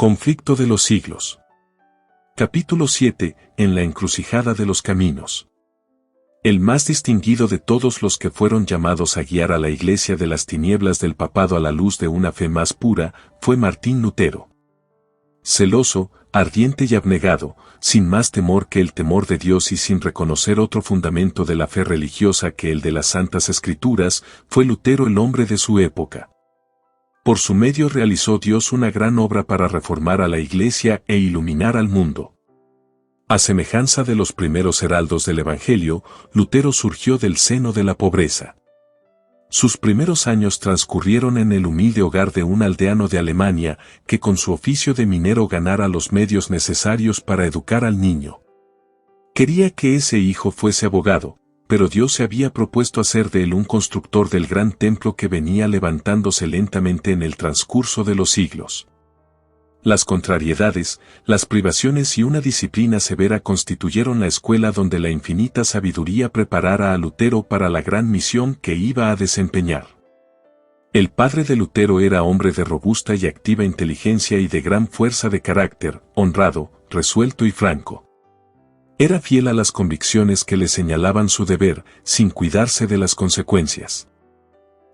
Conflicto de los siglos. Capítulo 7. En la encrucijada de los caminos. El más distinguido de todos los que fueron llamados a guiar a la Iglesia de las tinieblas del papado a la luz de una fe más pura, fue Martín Lutero. Celoso, ardiente y abnegado, sin más temor que el temor de Dios y sin reconocer otro fundamento de la fe religiosa que el de las Santas Escrituras, fue Lutero el hombre de su época. Por su medio realizó Dios una gran obra para reformar a la Iglesia e iluminar al mundo. A semejanza de los primeros heraldos del Evangelio, Lutero surgió del seno de la pobreza. Sus primeros años transcurrieron en el humilde hogar de un aldeano de Alemania que con su oficio de minero ganara los medios necesarios para educar al niño. Quería que ese hijo fuese abogado, pero Dios se había propuesto hacer de él un constructor del gran templo que venía levantándose lentamente en el transcurso de los siglos. Las contrariedades, las privaciones y una disciplina severa constituyeron la escuela donde la infinita sabiduría preparara a Lutero para la gran misión que iba a desempeñar. El padre de Lutero era hombre de robusta y activa inteligencia y de gran fuerza de carácter, honrado, resuelto y franco. Era fiel a las convicciones que le señalaban su deber, sin cuidarse de las consecuencias.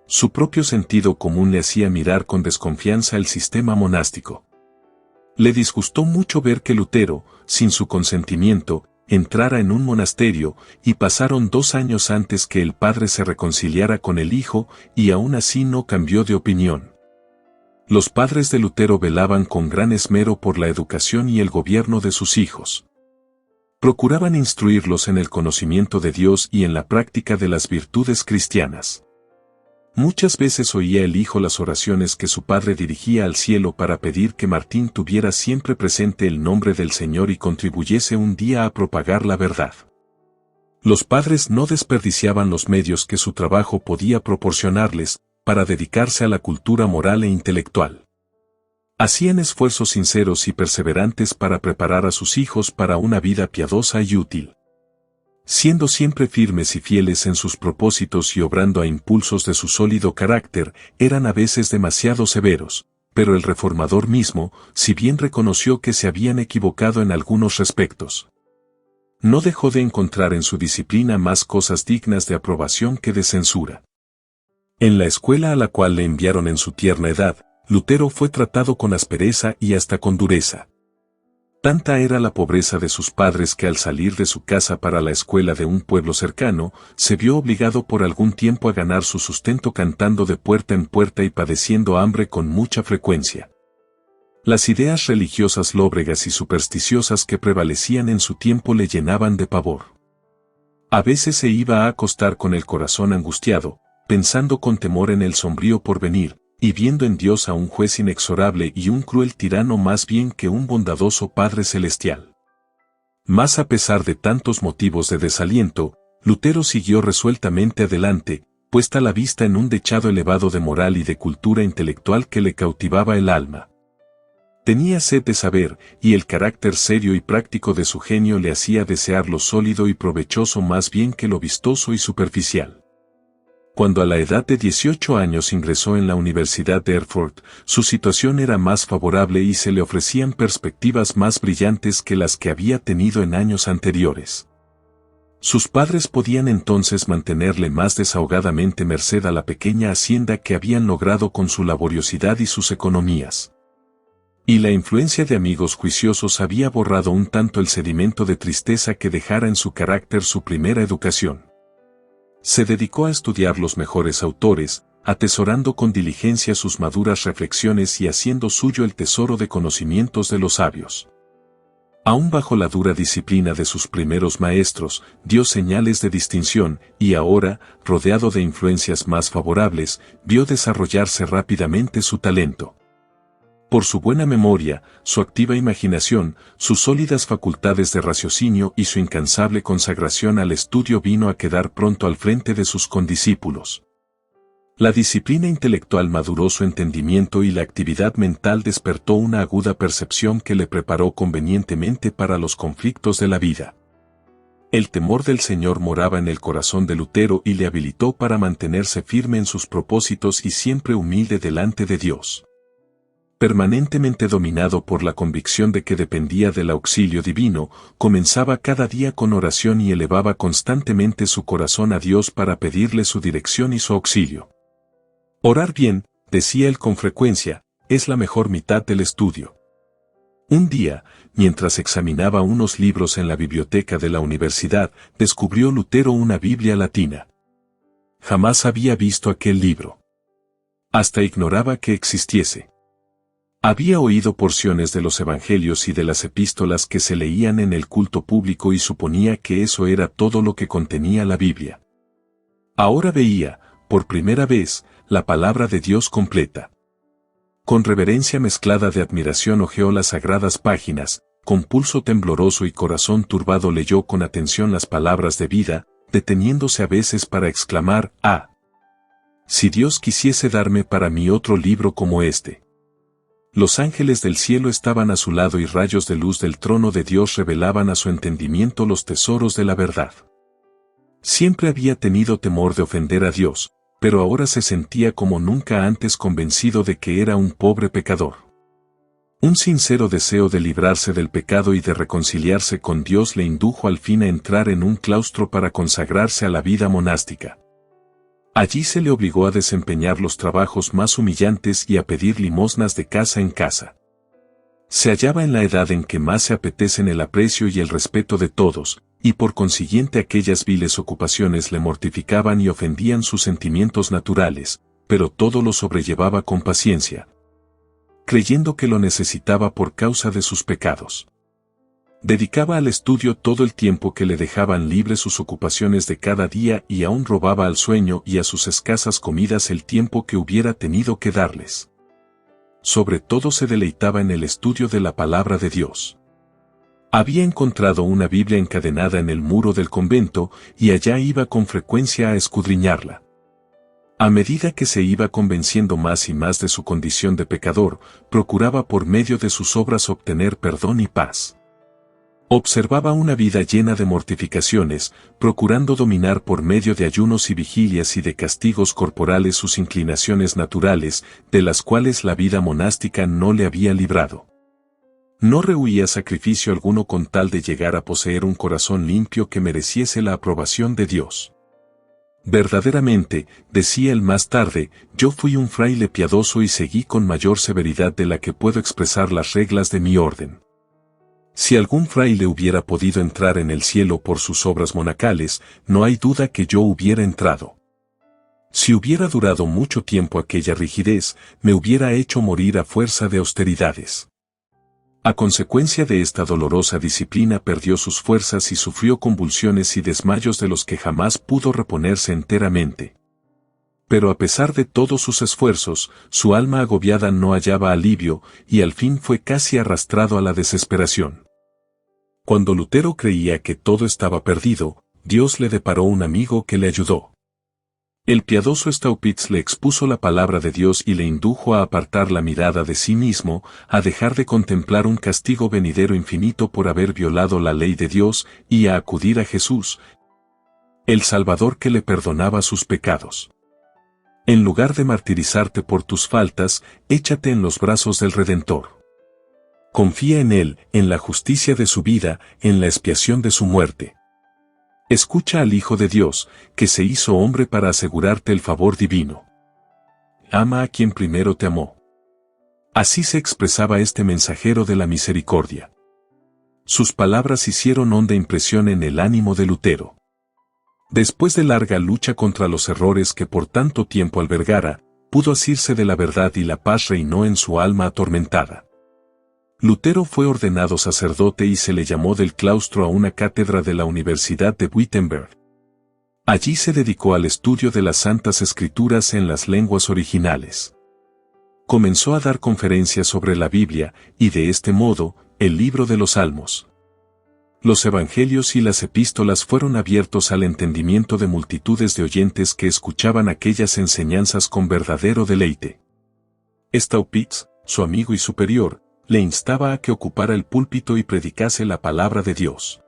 Su propio sentido común le hacía mirar con desconfianza el sistema monástico. Le disgustó mucho ver que Lutero, sin su consentimiento, entrara en un monasterio, y pasaron 2 años antes que el padre se reconciliara con el hijo, y aún así no cambió de opinión. Los padres de Lutero velaban con gran esmero por la educación y el gobierno de sus hijos. Procuraban instruirlos en el conocimiento de Dios y en la práctica de las virtudes cristianas. Muchas veces oía el hijo las oraciones que su padre dirigía al cielo para pedir que Martín tuviera siempre presente el nombre del Señor y contribuyese un día a propagar la verdad. Los padres no desperdiciaban los medios que su trabajo podía proporcionarles para dedicarse a la cultura moral e intelectual. Hacían esfuerzos sinceros y perseverantes para preparar a sus hijos para una vida piadosa y útil. Siendo siempre firmes y fieles en sus propósitos y obrando a impulsos de su sólido carácter, eran a veces demasiado severos, pero el reformador mismo, si bien reconoció que se habían equivocado en algunos respectos, no dejó de encontrar en su disciplina más cosas dignas de aprobación que de censura. En la escuela a la cual le enviaron en su tierna edad, Lutero fue tratado con aspereza y hasta con dureza. Tanta era la pobreza de sus padres que al salir de su casa para la escuela de un pueblo cercano, se vio obligado por algún tiempo a ganar su sustento cantando de puerta en puerta y padeciendo hambre con mucha frecuencia. Las ideas religiosas lóbregas y supersticiosas que prevalecían en su tiempo le llenaban de pavor. A veces se iba a acostar con el corazón angustiado, pensando con temor en el sombrío porvenir, y viendo en Dios a un juez inexorable y un cruel tirano más bien que un bondadoso Padre Celestial. Mas a pesar de tantos motivos de desaliento, Lutero siguió resueltamente adelante, puesta la vista en un dechado elevado de moral y de cultura intelectual que le cautivaba el alma. Tenía sed de saber, y el carácter serio y práctico de su genio le hacía desear lo sólido y provechoso más bien que lo vistoso y superficial. Cuando a la edad de 18 años ingresó en la Universidad de Erfurt, su situación era más favorable y se le ofrecían perspectivas más brillantes que las que había tenido en años anteriores. Sus padres podían entonces mantenerle más desahogadamente merced a la pequeña hacienda que habían logrado con su laboriosidad y sus economías. Y la influencia de amigos juiciosos había borrado un tanto el sedimento de tristeza que dejara en su carácter su primera educación. Se dedicó a estudiar los mejores autores, atesorando con diligencia sus maduras reflexiones y haciendo suyo el tesoro de conocimientos de los sabios. Aún bajo la dura disciplina de sus primeros maestros, dio señales de distinción y ahora, rodeado de influencias más favorables, vio desarrollarse rápidamente su talento. Por su buena memoria, su activa imaginación, sus sólidas facultades de raciocinio y su incansable consagración al estudio vino a quedar pronto al frente de sus condiscípulos. La disciplina intelectual maduró su entendimiento y la actividad mental despertó una aguda percepción que le preparó convenientemente para los conflictos de la vida. El temor del Señor moraba en el corazón de Lutero y le habilitó para mantenerse firme en sus propósitos y siempre humilde delante de Dios. Permanentemente dominado por la convicción de que dependía del auxilio divino, comenzaba cada día con oración y elevaba constantemente su corazón a Dios para pedirle su dirección y su auxilio. Orar bien, decía él con frecuencia, es la mejor mitad del estudio. Un día, mientras examinaba unos libros en la biblioteca de la universidad, descubrió Lutero una Biblia latina. Jamás había visto aquel libro. Hasta ignoraba que existiese. Había oído porciones de los evangelios y de las epístolas que se leían en el culto público y suponía que eso era todo lo que contenía la Biblia. Ahora veía, por primera vez, la palabra de Dios completa. Con reverencia mezclada de admiración hojeó las sagradas páginas, con pulso tembloroso y corazón turbado leyó con atención las palabras de vida, deteniéndose a veces para exclamar, «¡Ah! Si Dios quisiese darme para mí otro libro como este». Los ángeles del cielo estaban a su lado y rayos de luz del trono de Dios revelaban a su entendimiento los tesoros de la verdad. Siempre había tenido temor de ofender a Dios, pero ahora se sentía como nunca antes convencido de que era un pobre pecador. Un sincero deseo de librarse del pecado y de reconciliarse con Dios le indujo al fin a entrar en un claustro para consagrarse a la vida monástica. Allí se le obligó a desempeñar los trabajos más humillantes y a pedir limosnas de casa en casa. Se hallaba en la edad en que más se apetecen el aprecio y el respeto de todos, y por consiguiente aquellas viles ocupaciones le mortificaban y ofendían sus sentimientos naturales, pero todo lo sobrellevaba con paciencia, creyendo que lo necesitaba por causa de sus pecados. Dedicaba al estudio todo el tiempo que le dejaban libres sus ocupaciones de cada día y aún robaba al sueño y a sus escasas comidas el tiempo que hubiera tenido que darles. Sobre todo se deleitaba en el estudio de la palabra de Dios. Había encontrado una Biblia encadenada en el muro del convento y allá iba con frecuencia a escudriñarla. A medida que se iba convenciendo más y más de su condición de pecador, procuraba por medio de sus obras obtener perdón y paz. Observaba una vida llena de mortificaciones, procurando dominar por medio de ayunos y vigilias y de castigos corporales sus inclinaciones naturales, de las cuales la vida monástica no le había librado. No rehuía sacrificio alguno con tal de llegar a poseer un corazón limpio que mereciese la aprobación de Dios. Verdaderamente, decía él más tarde, yo fui un fraile piadoso y seguí con mayor severidad de la que puedo expresar las reglas de mi orden. Si algún fraile hubiera podido entrar en el cielo por sus obras monacales, no hay duda que yo hubiera entrado. Si hubiera durado mucho tiempo aquella rigidez, me hubiera hecho morir a fuerza de austeridades. A consecuencia de esta dolorosa disciplina perdió sus fuerzas y sufrió convulsiones y desmayos de los que jamás pudo reponerse enteramente. Pero a pesar de todos sus esfuerzos, su alma agobiada no hallaba alivio y al fin fue casi arrastrado a la desesperación. Cuando Lutero creía que todo estaba perdido, Dios le deparó un amigo que le ayudó. El piadoso Staupitz le expuso la palabra de Dios y le indujo a apartar la mirada de sí mismo, a dejar de contemplar un castigo venidero infinito por haber violado la ley de Dios y a acudir a Jesús, el Salvador que le perdonaba sus pecados. En lugar de martirizarte por tus faltas, échate en los brazos del Redentor. Confía en Él, en la justicia de su vida, en la expiación de su muerte. Escucha al Hijo de Dios, que se hizo hombre para asegurarte el favor divino. Ama a quien primero te amó. Así se expresaba este mensajero de la misericordia. Sus palabras hicieron honda impresión en el ánimo de Lutero. Después de larga lucha contra los errores que por tanto tiempo albergara, pudo asirse de la verdad y la paz reinó en su alma atormentada. Lutero fue ordenado sacerdote y se le llamó del claustro a una cátedra de la Universidad de Wittenberg. Allí se dedicó al estudio de las Santas Escrituras en las lenguas originales. Comenzó a dar conferencias sobre la Biblia y de este modo, el libro de los Salmos. Los evangelios y las epístolas fueron abiertos al entendimiento de multitudes de oyentes que escuchaban aquellas enseñanzas con verdadero deleite. Staupitz, su amigo y superior, le instaba a que ocupara el púlpito y predicase la palabra de Dios.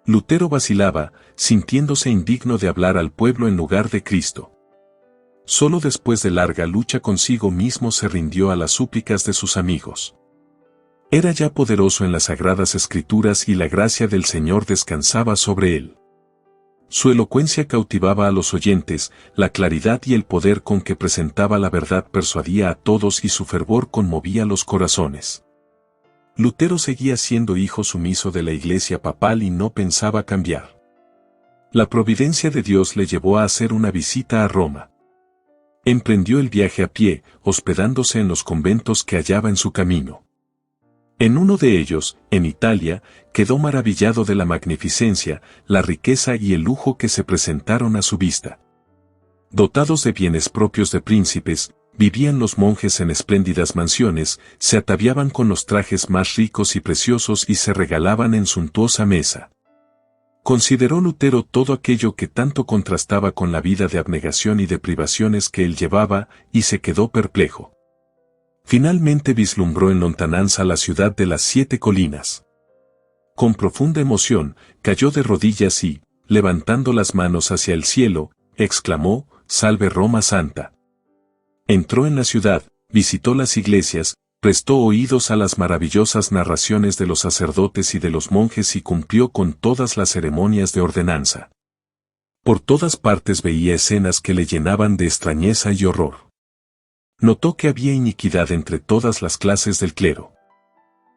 Lutero vacilaba, sintiéndose indigno de hablar al pueblo en lugar de Cristo. Solo después de larga lucha consigo mismo se rindió a las súplicas de sus amigos. Era ya poderoso en las sagradas escrituras y la gracia del Señor descansaba sobre él. Su elocuencia cautivaba a los oyentes, la claridad y el poder con que presentaba la verdad persuadía a todos y su fervor conmovía los corazones. Lutero seguía siendo hijo sumiso de la Iglesia papal y no pensaba cambiar. La providencia de Dios le llevó a hacer una visita a Roma. Emprendió el viaje a pie, hospedándose en los conventos que hallaba en su camino. En uno de ellos, en Italia, quedó maravillado de la magnificencia, la riqueza y el lujo que se presentaron a su vista. Dotados de bienes propios de príncipes, vivían los monjes en espléndidas mansiones, se ataviaban con los trajes más ricos y preciosos y se regalaban en suntuosa mesa. Consideró Lutero todo aquello que tanto contrastaba con la vida de abnegación y de privaciones que él llevaba, y se quedó perplejo. Finalmente vislumbró en lontananza la ciudad de las 7 colinas. Con profunda emoción, cayó de rodillas y, levantando las manos hacia el cielo, exclamó, «Salve Roma Santa». Entró en la ciudad, visitó las iglesias, prestó oídos a las maravillosas narraciones de los sacerdotes y de los monjes y cumplió con todas las ceremonias de ordenanza. Por todas partes veía escenas que le llenaban de extrañeza y horror. Notó que había iniquidad entre todas las clases del clero.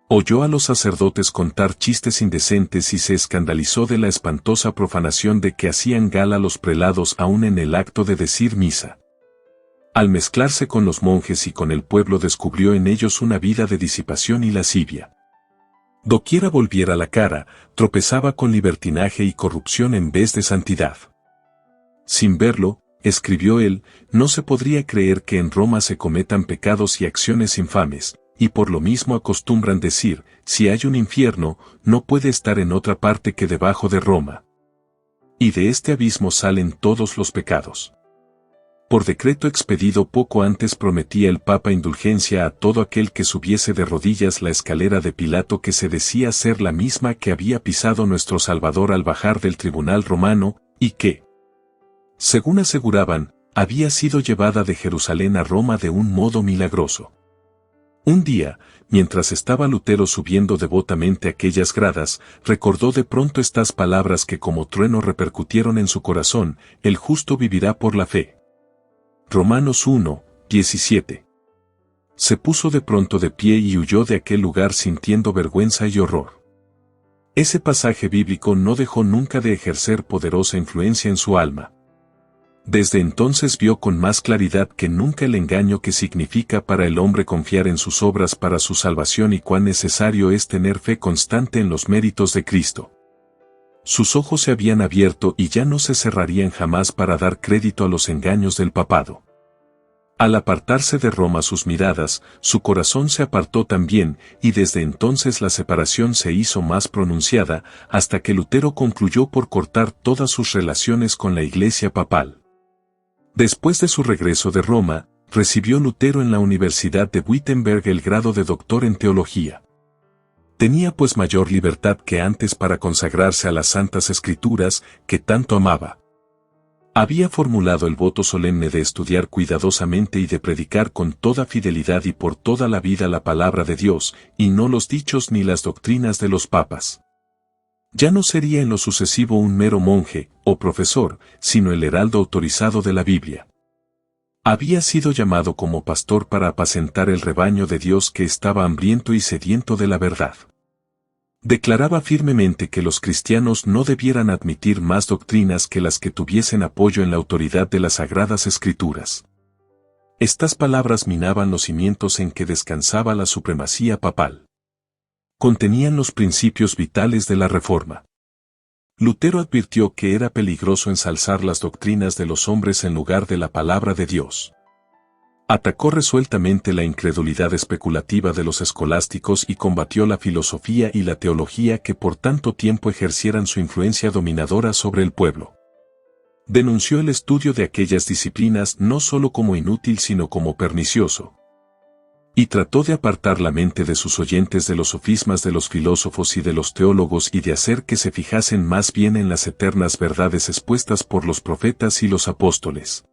Oyó a los sacerdotes contar chistes indecentes y se escandalizó de la espantosa profanación de que hacían gala los prelados aún en el acto de decir misa. Al mezclarse con los monjes y con el pueblo descubrió en ellos una vida de disipación y lascivia. Doquiera volviera la cara, tropezaba con libertinaje y corrupción en vez de santidad. Sin verlo, escribió él, no se podría creer que en Roma se cometan pecados y acciones infames, y por lo mismo acostumbran decir, si hay un infierno, no puede estar en otra parte que debajo de Roma. Y de este abismo salen todos los pecados. Por decreto expedido poco antes prometía el Papa indulgencia a todo aquel que subiese de rodillas la escalera de Pilato que se decía ser la misma que había pisado nuestro Salvador al bajar del tribunal romano, y que, según aseguraban, había sido llevada de Jerusalén a Roma de un modo milagroso. Un día, mientras estaba Lutero subiendo devotamente aquellas gradas, recordó de pronto estas palabras que como trueno repercutieron en su corazón, el justo vivirá por la fe. Romanos 1, 17. Se puso de pronto de pie y huyó de aquel lugar sintiendo vergüenza y horror. Ese pasaje bíblico no dejó nunca de ejercer poderosa influencia en su alma. Desde entonces vio con más claridad que nunca el engaño que significa para el hombre confiar en sus obras para su salvación y cuán necesario es tener fe constante en los méritos de Cristo. Sus ojos se habían abierto y ya no se cerrarían jamás para dar crédito a los engaños del papado. Al apartarse de Roma sus miradas, su corazón se apartó también, y desde entonces la separación se hizo más pronunciada, hasta que Lutero concluyó por cortar todas sus relaciones con la Iglesia papal. Después de su regreso de Roma, recibió Lutero en la Universidad de Wittenberg el grado de doctor en teología. Tenía pues mayor libertad que antes para consagrarse a las Santas Escrituras, que tanto amaba. Había formulado el voto solemne de estudiar cuidadosamente y de predicar con toda fidelidad y por toda la vida la palabra de Dios, y no los dichos ni las doctrinas de los papas. Ya no sería en lo sucesivo un mero monje, o profesor, sino el heraldo autorizado de la Biblia. Había sido llamado como pastor para apacentar el rebaño de Dios que estaba hambriento y sediento de la verdad. Declaraba firmemente que los cristianos no debieran admitir más doctrinas que las que tuviesen apoyo en la autoridad de las Sagradas Escrituras. Estas palabras minaban los cimientos en que descansaba la supremacía papal. Contenían los principios vitales de la Reforma. Lutero advirtió que era peligroso ensalzar las doctrinas de los hombres en lugar de la palabra de Dios. Atacó resueltamente la incredulidad especulativa de los escolásticos y combatió la filosofía y la teología que por tanto tiempo ejercieran su influencia dominadora sobre el pueblo. Denunció el estudio de aquellas disciplinas no solo como inútil sino como pernicioso. Y trató de apartar la mente de sus oyentes de los sofismas de los filósofos y de los teólogos y de hacer que se fijasen más bien en las eternas verdades expuestas por los profetas y los apóstoles.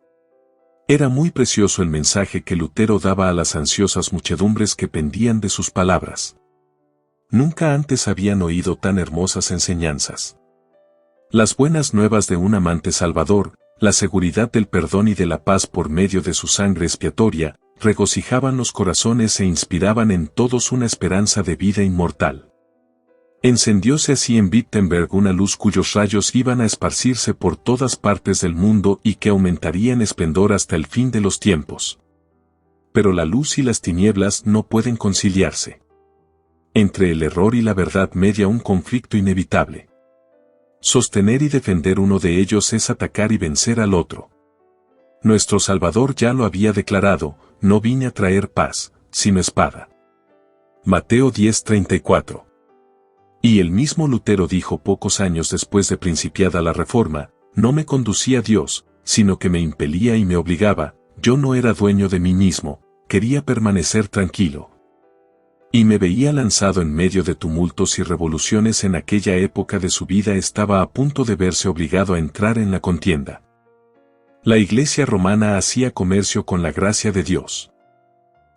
Era muy precioso el mensaje que Lutero daba a las ansiosas muchedumbres que pendían de sus palabras. Nunca antes habían oído tan hermosas enseñanzas. Las buenas nuevas de un amante salvador, la seguridad del perdón y de la paz por medio de su sangre expiatoria, regocijaban los corazones e inspiraban en todos una esperanza de vida inmortal. Encendióse así en Wittenberg una luz cuyos rayos iban a esparcirse por todas partes del mundo y que aumentaría en esplendor hasta el fin de los tiempos. Pero la luz y las tinieblas no pueden conciliarse. Entre el error y la verdad media un conflicto inevitable. Sostener y defender uno de ellos es atacar y vencer al otro. Nuestro Salvador ya lo había declarado: no vine a traer paz, sino espada. Mateo 10:34. Y el mismo Lutero dijo pocos años después de principiada la Reforma: no me conducía Dios, sino que me impelía y me obligaba, yo no era dueño de mí mismo, quería permanecer tranquilo. Y me veía lanzado en medio de tumultos y revoluciones. En aquella época de su vida estaba a punto de verse obligado a entrar en la contienda. La Iglesia romana hacía comercio con la gracia de Dios.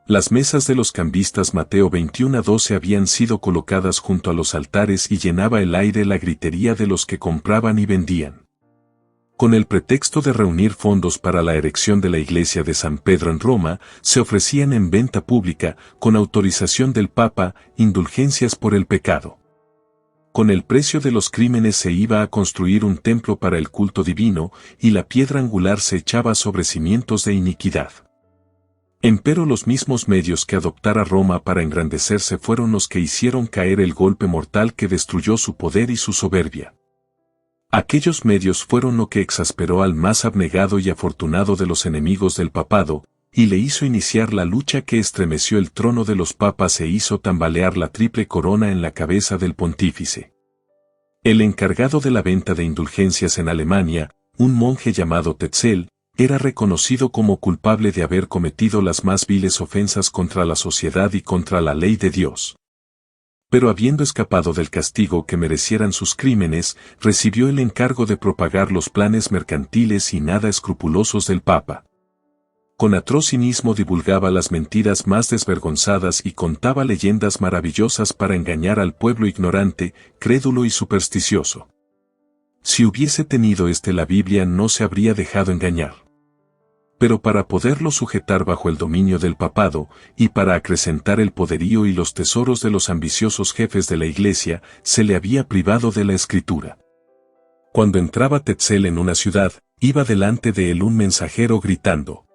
Las mesas de los cambistas Mateo 21:12 habían sido colocadas junto a los altares y llenaba el aire la gritería de los que compraban y vendían. Con el pretexto de reunir fondos para la erección de la iglesia de San Pedro en Roma, se ofrecían en venta pública, con autorización del Papa, indulgencias por el pecado. Con el precio de los crímenes se iba a construir un templo para el culto divino, y la piedra angular se echaba sobre cimientos de iniquidad. Empero los mismos medios que adoptara Roma para engrandecerse fueron los que hicieron caer el golpe mortal que destruyó su poder y su soberbia. Aquellos medios fueron lo que exasperó al más abnegado y afortunado de los enemigos del papado, y le hizo iniciar la lucha que estremeció el trono de los papas e hizo tambalear la triple corona en la cabeza del pontífice. El encargado de la venta de indulgencias en Alemania, un monje llamado Tetzel, era reconocido como culpable de haber cometido las más viles ofensas contra la sociedad y contra la ley de Dios. Pero habiendo escapado del castigo que merecieran sus crímenes, recibió el encargo de propagar los planes mercantiles y nada escrupulosos del Papa. Con atroz cinismo divulgaba las mentiras más desvergonzadas y contaba leyendas maravillosas para engañar al pueblo ignorante, crédulo y supersticioso. Si hubiese tenido la Biblia no se habría dejado engañar. Pero para poderlo sujetar bajo el dominio del papado, y para acrecentar el poderío y los tesoros de los ambiciosos jefes de la Iglesia, se le había privado de la Escritura. Cuando entraba Tetzel en una ciudad, iba delante de él un mensajero gritando: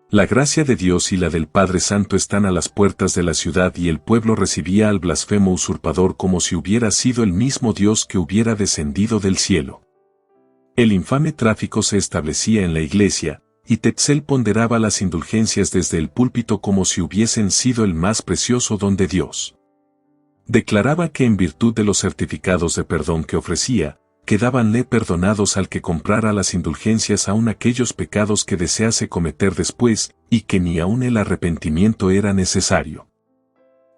la gracia de Dios y la del Padre Santo están a las puertas de la ciudad, y el pueblo recibía al blasfemo usurpador como si hubiera sido el mismo Dios que hubiera descendido del cielo. El infame tráfico se establecía en la Iglesia, y Tetzel ponderaba las indulgencias desde el púlpito como si hubiesen sido el más precioso don de Dios. Declaraba que en virtud de los certificados de perdón que ofrecía, quedábanle perdonados al que comprara las indulgencias aun aquellos pecados que desease cometer después, y que ni aun el arrepentimiento era necesario.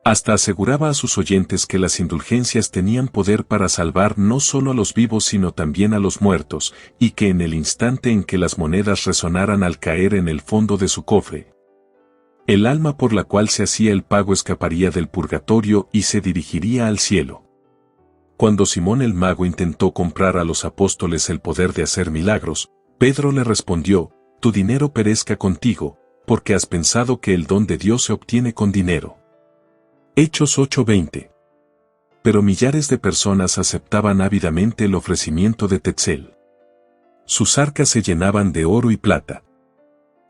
Hasta aseguraba a sus oyentes que las indulgencias tenían poder para salvar no solo a los vivos sino también a los muertos, y que en el instante en que las monedas resonaran al caer en el fondo de su cofre, el alma por la cual se hacía el pago escaparía del purgatorio y se dirigiría al cielo. Cuando Simón el mago intentó comprar a los apóstoles el poder de hacer milagros, Pedro le respondió: tu dinero perezca contigo, porque has pensado que el don de Dios se obtiene con dinero. Hechos 8:20. Pero millares de personas aceptaban ávidamente el ofrecimiento de Tetzel. Sus arcas se llenaban de oro y plata.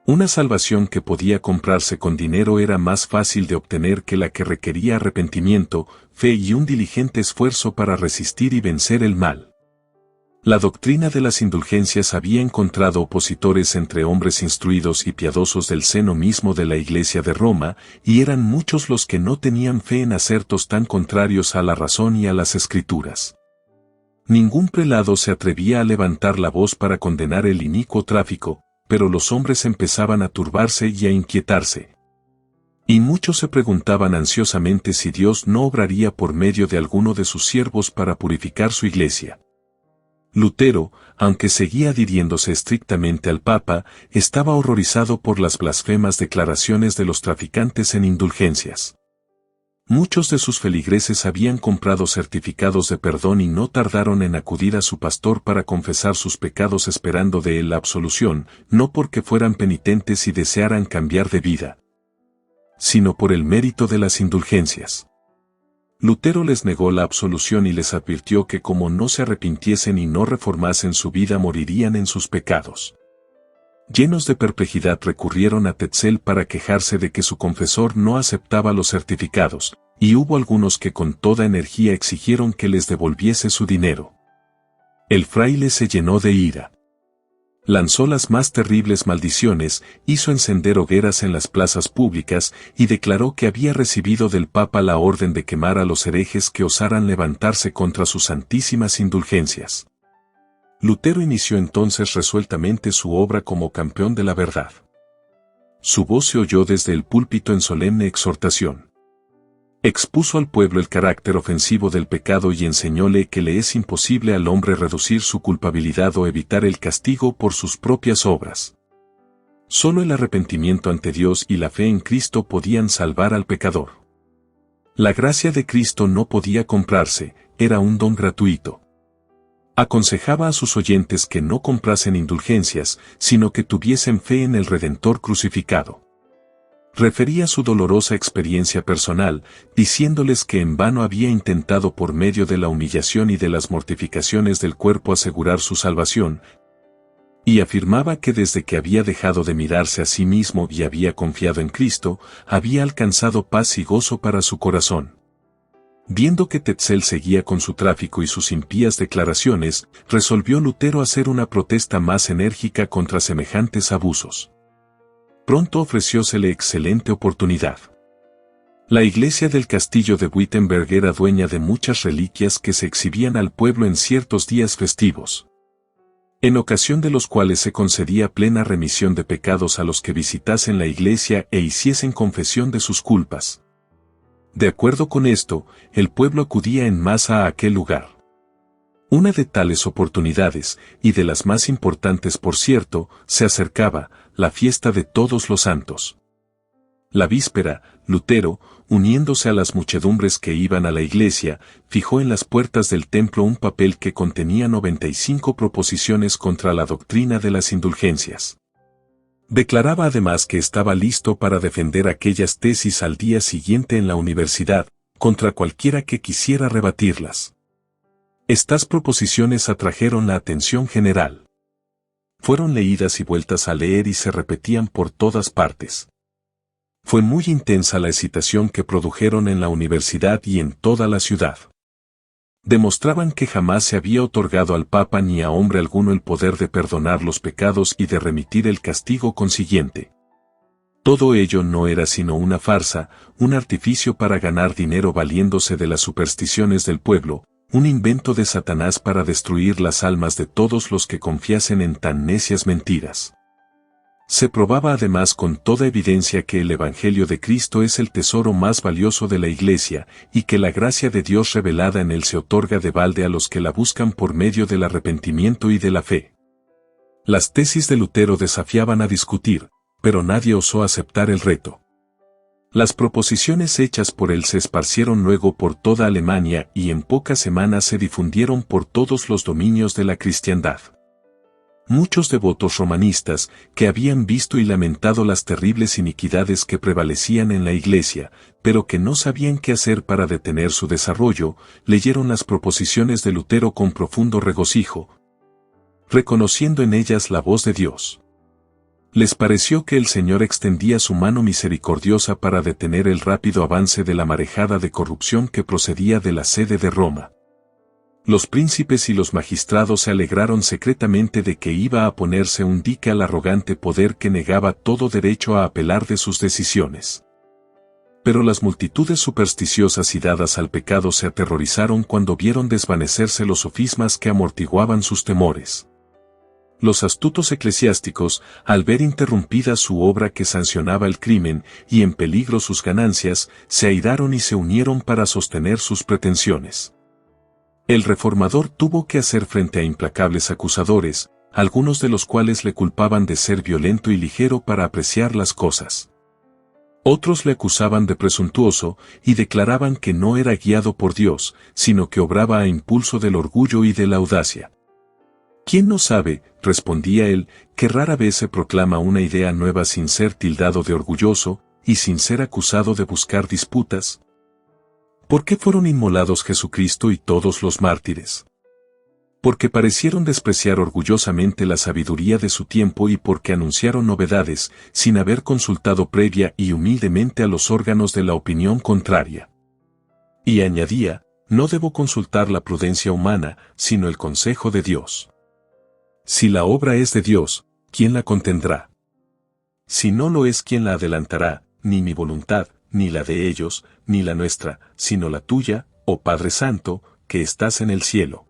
Una salvación que podía comprarse con dinero era más fácil de obtener que la que requería arrepentimiento, fe y un diligente esfuerzo para resistir y vencer el mal. La doctrina de las indulgencias había encontrado opositores entre hombres instruidos y piadosos del seno mismo de la Iglesia de Roma, y eran muchos los que no tenían fe en acertos tan contrarios a la razón y a las Escrituras. Ningún prelado se atrevía a levantar la voz para condenar el inicuo tráfico, pero los hombres empezaban a turbarse y a inquietarse. Y muchos se preguntaban ansiosamente si Dios no obraría por medio de alguno de sus siervos para purificar su Iglesia. Lutero, aunque seguía adhiriéndose estrictamente al Papa, estaba horrorizado por las blasfemas declaraciones de los traficantes en indulgencias. Muchos de sus feligreses habían comprado certificados de perdón y no tardaron en acudir a su pastor para confesar sus pecados esperando de él la absolución, no porque fueran penitentes y desearan cambiar de vida, sino por el mérito de las indulgencias. Lutero les negó la absolución y les advirtió que como no se arrepintiesen y no reformasen su vida morirían en sus pecados. Llenos de perplejidad recurrieron a Tetzel para quejarse de que su confesor no aceptaba los certificados, y hubo algunos que con toda energía exigieron que les devolviese su dinero. El fraile se llenó de ira. Lanzó las más terribles maldiciones, hizo encender hogueras en las plazas públicas y declaró que había recibido del Papa la orden de quemar a los herejes que osaran levantarse contra sus santísimas indulgencias. Lutero inició entonces resueltamente su obra como campeón de la verdad. Su voz se oyó desde el púlpito en solemne exhortación. Expuso al pueblo el carácter ofensivo del pecado y enseñóle que le es imposible al hombre reducir su culpabilidad o evitar el castigo por sus propias obras. Solo el arrepentimiento ante Dios y la fe en Cristo podían salvar al pecador. La gracia de Cristo no podía comprarse, era un don gratuito. Aconsejaba a sus oyentes que no comprasen indulgencias, sino que tuviesen fe en el Redentor crucificado. Refería su dolorosa experiencia personal, diciéndoles que en vano había intentado por medio de la humillación y de las mortificaciones del cuerpo asegurar su salvación, y afirmaba que desde que había dejado de mirarse a sí mismo y había confiado en Cristo, había alcanzado paz y gozo para su corazón. Viendo que Tetzel seguía con su tráfico y sus impías declaraciones, resolvió Lutero hacer una protesta más enérgica contra semejantes abusos. Pronto ofreciósele excelente oportunidad. La iglesia del castillo de Wittenberg era dueña de muchas reliquias que se exhibían al pueblo en ciertos días festivos, en ocasión de los cuales se concedía plena remisión de pecados a los que visitasen la iglesia e hiciesen confesión de sus culpas. De acuerdo con esto, el pueblo acudía en masa a aquel lugar. Una de tales oportunidades, y de las más importantes por cierto, se acercaba, la fiesta de Todos los Santos. La víspera, Lutero, uniéndose a las muchedumbres que iban a la iglesia, fijó en las puertas del templo un papel que contenía 95 proposiciones contra la doctrina de las indulgencias. Declaraba además que estaba listo para defender aquellas tesis al día siguiente en la universidad, contra cualquiera que quisiera rebatirlas. Estas proposiciones atrajeron la atención general. Fueron leídas y vueltas a leer y se repetían por todas partes. Fue muy intensa la excitación que produjeron en la universidad y en toda la ciudad. Demostraban que jamás se había otorgado al Papa ni a hombre alguno el poder de perdonar los pecados y de remitir el castigo consiguiente. Todo ello no era sino una farsa, un artificio para ganar dinero valiéndose de las supersticiones del pueblo, un invento de Satanás para destruir las almas de todos los que confiasen en tan necias mentiras. Se probaba además con toda evidencia que el Evangelio de Cristo es el tesoro más valioso de la Iglesia, y que la gracia de Dios revelada en él se otorga de balde a los que la buscan por medio del arrepentimiento y de la fe. Las tesis de Lutero desafiaban a discutir, pero nadie osó aceptar el reto. Las proposiciones hechas por él se esparcieron luego por toda Alemania y en pocas semanas se difundieron por todos los dominios de la cristiandad. Muchos devotos romanistas, que habían visto y lamentado las terribles iniquidades que prevalecían en la Iglesia, pero que no sabían qué hacer para detener su desarrollo, leyeron las proposiciones de Lutero con profundo regocijo, reconociendo en ellas la voz de Dios. Les pareció que el Señor extendía su mano misericordiosa para detener el rápido avance de la marejada de corrupción que procedía de la sede de Roma. Los príncipes y los magistrados se alegraron secretamente de que iba a ponerse un dique al arrogante poder que negaba todo derecho a apelar de sus decisiones. Pero las multitudes supersticiosas y dadas al pecado se aterrorizaron cuando vieron desvanecerse los sofismas que amortiguaban sus temores. Los astutos eclesiásticos, al ver interrumpida su obra que sancionaba el crimen y en peligro sus ganancias, se airaron y se unieron para sostener sus pretensiones. El reformador tuvo que hacer frente a implacables acusadores, algunos de los cuales le culpaban de ser violento y ligero para apreciar las cosas. Otros le acusaban de presuntuoso y declaraban que no era guiado por Dios, sino que obraba a impulso del orgullo y de la audacia. ¿Quién no sabe, respondía él, que rara vez se proclama una idea nueva sin ser tildado de orgulloso y sin ser acusado de buscar disputas? ¿Por qué fueron inmolados Jesucristo y todos los mártires? Porque parecieron despreciar orgullosamente la sabiduría de su tiempo y porque anunciaron novedades, sin haber consultado previa y humildemente a los órganos de la opinión contraria. Y añadía, no debo consultar la prudencia humana, sino el consejo de Dios. Si la obra es de Dios, ¿quién la contendrá? Si no lo es, ¿quién la adelantará? Ni mi voluntad, ni la de ellos, ni la nuestra, sino la tuya, oh Padre Santo, que estás en el cielo.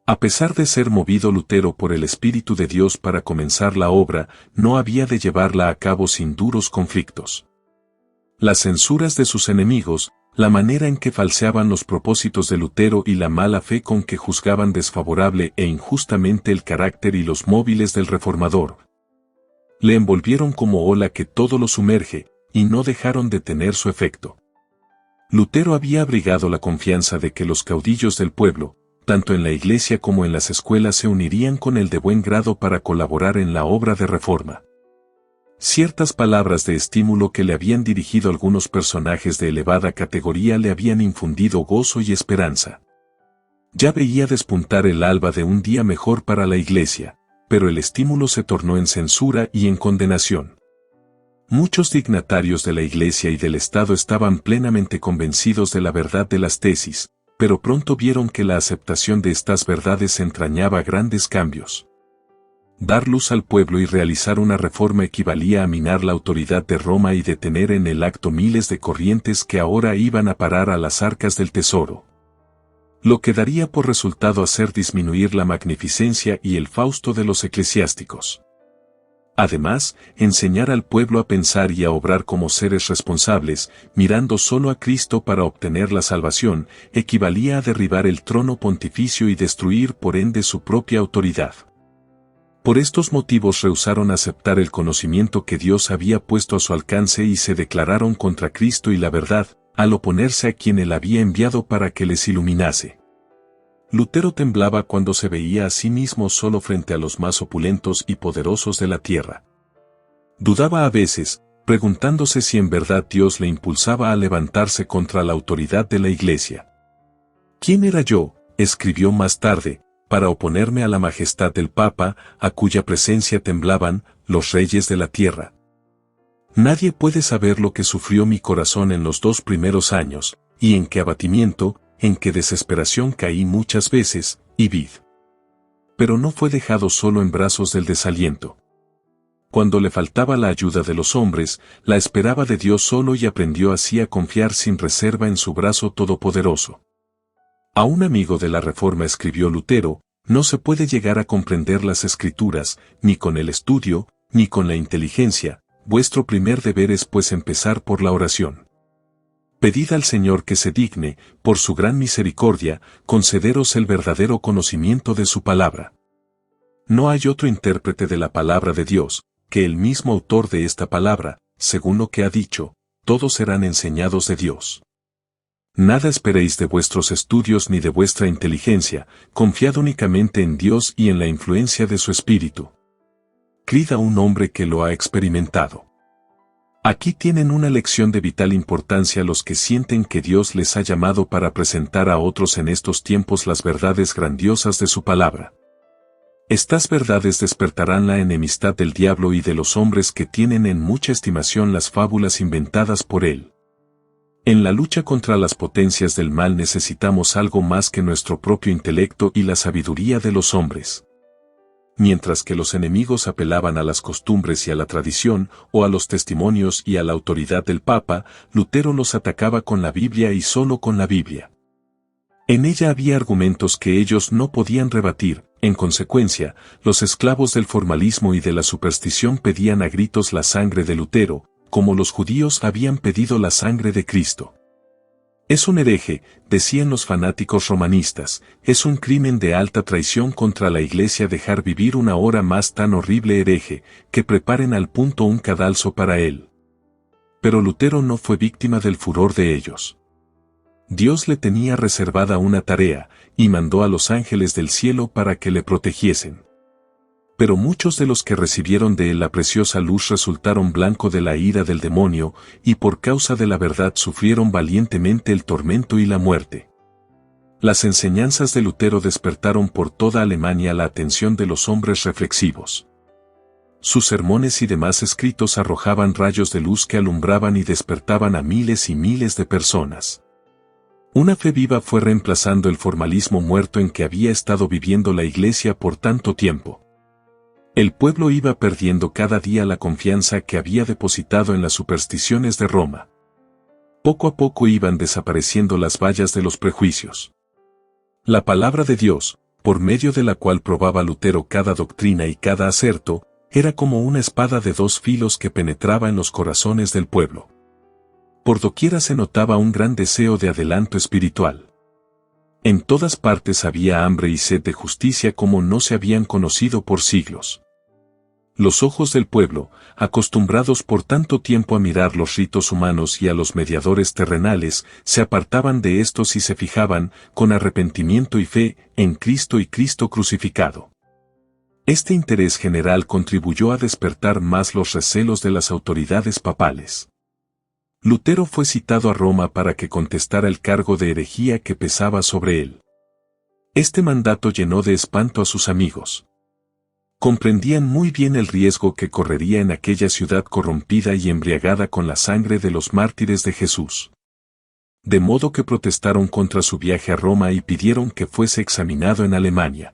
A pesar de ser movido Lutero por el Espíritu de Dios para comenzar la obra, no había de llevarla a cabo sin duros conflictos. Las censuras de sus enemigos, la manera en que falseaban los propósitos de Lutero y la mala fe con que juzgaban desfavorable e injustamente el carácter y los móviles del reformador, le envolvieron como ola que todo lo sumerge, y no dejaron de tener su efecto. Lutero había abrigado la confianza de que los caudillos del pueblo, tanto en la iglesia como en las escuelas, se unirían con él de buen grado para colaborar en la obra de reforma. Ciertas palabras de estímulo que le habían dirigido algunos personajes de elevada categoría le habían infundido gozo y esperanza. Ya veía despuntar el alba de un día mejor para la iglesia, pero el estímulo se tornó en censura y en condenación. Muchos dignatarios de la iglesia y del Estado estaban plenamente convencidos de la verdad de las tesis, pero pronto vieron que la aceptación de estas verdades entrañaba grandes cambios. Dar luz al pueblo y realizar una reforma equivalía a minar la autoridad de Roma y detener en el acto miles de corrientes que ahora iban a parar a las arcas del tesoro. Lo que daría por resultado hacer disminuir la magnificencia y el fausto de los eclesiásticos. Además, enseñar al pueblo a pensar y a obrar como seres responsables, mirando solo a Cristo para obtener la salvación, equivalía a derribar el trono pontificio y destruir por ende su propia autoridad. Por estos motivos rehusaron aceptar el conocimiento que Dios había puesto a su alcance y se declararon contra Cristo y la verdad, al oponerse a quien él había enviado para que les iluminase. Lutero temblaba cuando se veía a sí mismo solo frente a los más opulentos y poderosos de la tierra. Dudaba a veces, preguntándose si en verdad Dios le impulsaba a levantarse contra la autoridad de la Iglesia. ¿Quién era yo?, escribió más tarde, para oponerme a la majestad del Papa, a cuya presencia temblaban los reyes de la tierra. Nadie puede saber lo que sufrió mi corazón en los 2 primeros años, y en qué abatimiento, en qué desesperación caí muchas veces, y vid. Pero no fue dejado solo en brazos del desaliento. Cuando le faltaba la ayuda de los hombres, la esperaba de Dios solo y aprendió así a confiar sin reserva en su brazo todopoderoso. A un amigo de la Reforma escribió Lutero, no se puede llegar a comprender las Escrituras, ni con el estudio, ni con la inteligencia, vuestro primer deber es pues empezar por la oración. Pedid al Señor que se digne, por su gran misericordia, concederos el verdadero conocimiento de su palabra. No hay otro intérprete de la palabra de Dios, que el mismo autor de esta palabra, según lo que ha dicho, todos serán enseñados de Dios. Nada esperéis de vuestros estudios ni de vuestra inteligencia, confiad únicamente en Dios y en la influencia de su Espíritu. Crid a un hombre que lo ha experimentado. Aquí tienen una lección de vital importancia los que sienten que Dios les ha llamado para presentar a otros en estos tiempos las verdades grandiosas de su palabra. Estas verdades despertarán la enemistad del diablo y de los hombres que tienen en mucha estimación las fábulas inventadas por él. En la lucha contra las potencias del mal necesitamos algo más que nuestro propio intelecto y la sabiduría de los hombres. Mientras que los enemigos apelaban a las costumbres y a la tradición, o a los testimonios y a la autoridad del Papa, Lutero los atacaba con la Biblia y solo con la Biblia. En ella había argumentos que ellos no podían rebatir, en consecuencia, los esclavos del formalismo y de la superstición pedían a gritos la sangre de Lutero, como los judíos habían pedido la sangre de Cristo. Es un hereje, decían los fanáticos romanistas, es un crimen de alta traición contra la Iglesia dejar vivir una hora más tan horrible hereje, que preparen al punto un cadalso para él. Pero Lutero no fue víctima del furor de ellos. Dios le tenía reservada una tarea, y mandó a los ángeles del cielo para que le protegiesen. Pero muchos de los que recibieron de él la preciosa luz resultaron blanco de la ira del demonio, y por causa de la verdad sufrieron valientemente el tormento y la muerte. Las enseñanzas de Lutero despertaron por toda Alemania la atención de los hombres reflexivos. Sus sermones y demás escritos arrojaban rayos de luz que alumbraban y despertaban a miles y miles de personas. Una fe viva fue reemplazando el formalismo muerto en que había estado viviendo la Iglesia por tanto tiempo. El pueblo iba perdiendo cada día la confianza que había depositado en las supersticiones de Roma. Poco a poco iban desapareciendo las vallas de los prejuicios. La palabra de Dios, por medio de la cual probaba Lutero cada doctrina y cada acerto, era como una espada de dos filos que penetraba en los corazones del pueblo. Por doquiera se notaba un gran deseo de adelanto espiritual. En todas partes había hambre y sed de justicia como no se habían conocido por siglos. Los ojos del pueblo, acostumbrados por tanto tiempo a mirar los ritos humanos y a los mediadores terrenales, se apartaban de estos y se fijaban, con arrepentimiento y fe, en Cristo y Cristo crucificado. Este interés general contribuyó a despertar más los recelos de las autoridades papales. Lutero fue citado a Roma para que contestara el cargo de herejía que pesaba sobre él. Este mandato llenó de espanto a sus amigos. Comprendían muy bien el riesgo que correría en aquella ciudad corrompida y embriagada con la sangre de los mártires de Jesús. De modo que protestaron contra su viaje a Roma y pidieron que fuese examinado en Alemania.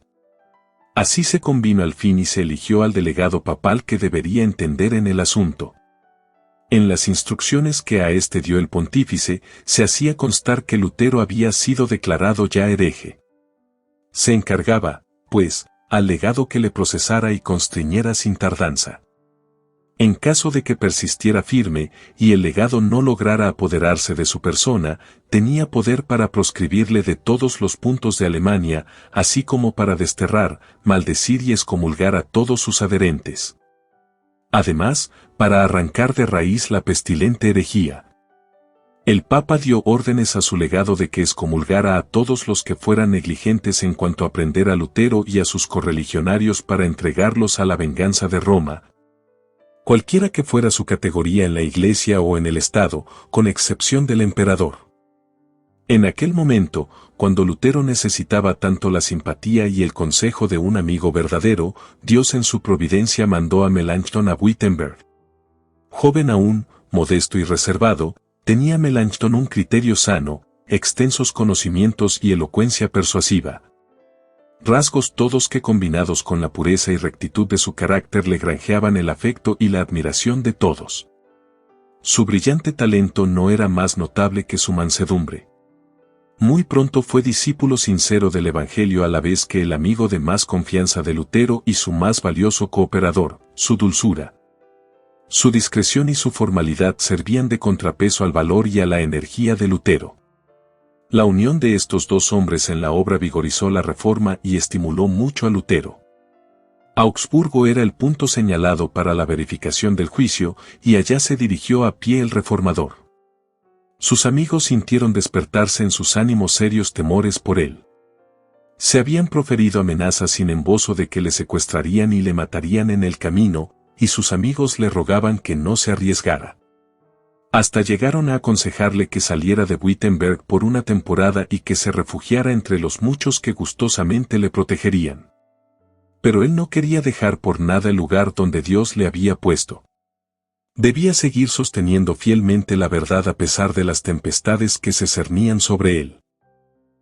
Así se convino al fin y se eligió al delegado papal que debería entender en el asunto. En las instrucciones que a este dio el pontífice, se hacía constar que Lutero había sido declarado ya hereje. Se encargaba, pues, al legado que le procesara y constriñera sin tardanza. En caso de que persistiera firme, y el legado no lograra apoderarse de su persona, tenía poder para proscribirle de todos los puntos de Alemania, así como para desterrar, maldecir y excomulgar a todos sus adherentes. Además, para arrancar de raíz la pestilente herejía. El Papa dio órdenes a su legado de que excomulgara a todos los que fueran negligentes en cuanto a prender a Lutero y a sus correligionarios para entregarlos a la venganza de Roma. Cualquiera que fuera su categoría en la Iglesia o en el Estado, con excepción del emperador. En aquel momento, cuando Lutero necesitaba tanto la simpatía y el consejo de un amigo verdadero, Dios en su providencia mandó a Melanchthon a Wittenberg. Joven aún, modesto y reservado, tenía Melanchthon un criterio sano, extensos conocimientos y elocuencia persuasiva. Rasgos todos que combinados con la pureza y rectitud de su carácter le granjeaban el afecto y la admiración de todos. Su brillante talento no era más notable que su mansedumbre. Muy pronto fue discípulo sincero del Evangelio a la vez que el amigo de más confianza de Lutero y su más valioso cooperador, su dulzura. Su discreción y su formalidad servían de contrapeso al valor y a la energía de Lutero. La unión de estos dos hombres en la obra vigorizó la reforma y estimuló mucho a Lutero. Augsburgo era el punto señalado para la verificación del juicio, y allá se dirigió a pie el reformador. Sus amigos sintieron despertarse en sus ánimos serios temores por él. Se habían proferido amenazas sin embozo de que le secuestrarían y le matarían en el camino, y sus amigos le rogaban que no se arriesgara. Hasta llegaron a aconsejarle que saliera de Wittenberg por una temporada y que se refugiara entre los muchos que gustosamente le protegerían. Pero él no quería dejar por nada el lugar donde Dios le había puesto. Debía seguir sosteniendo fielmente la verdad a pesar de las tempestades que se cernían sobre él.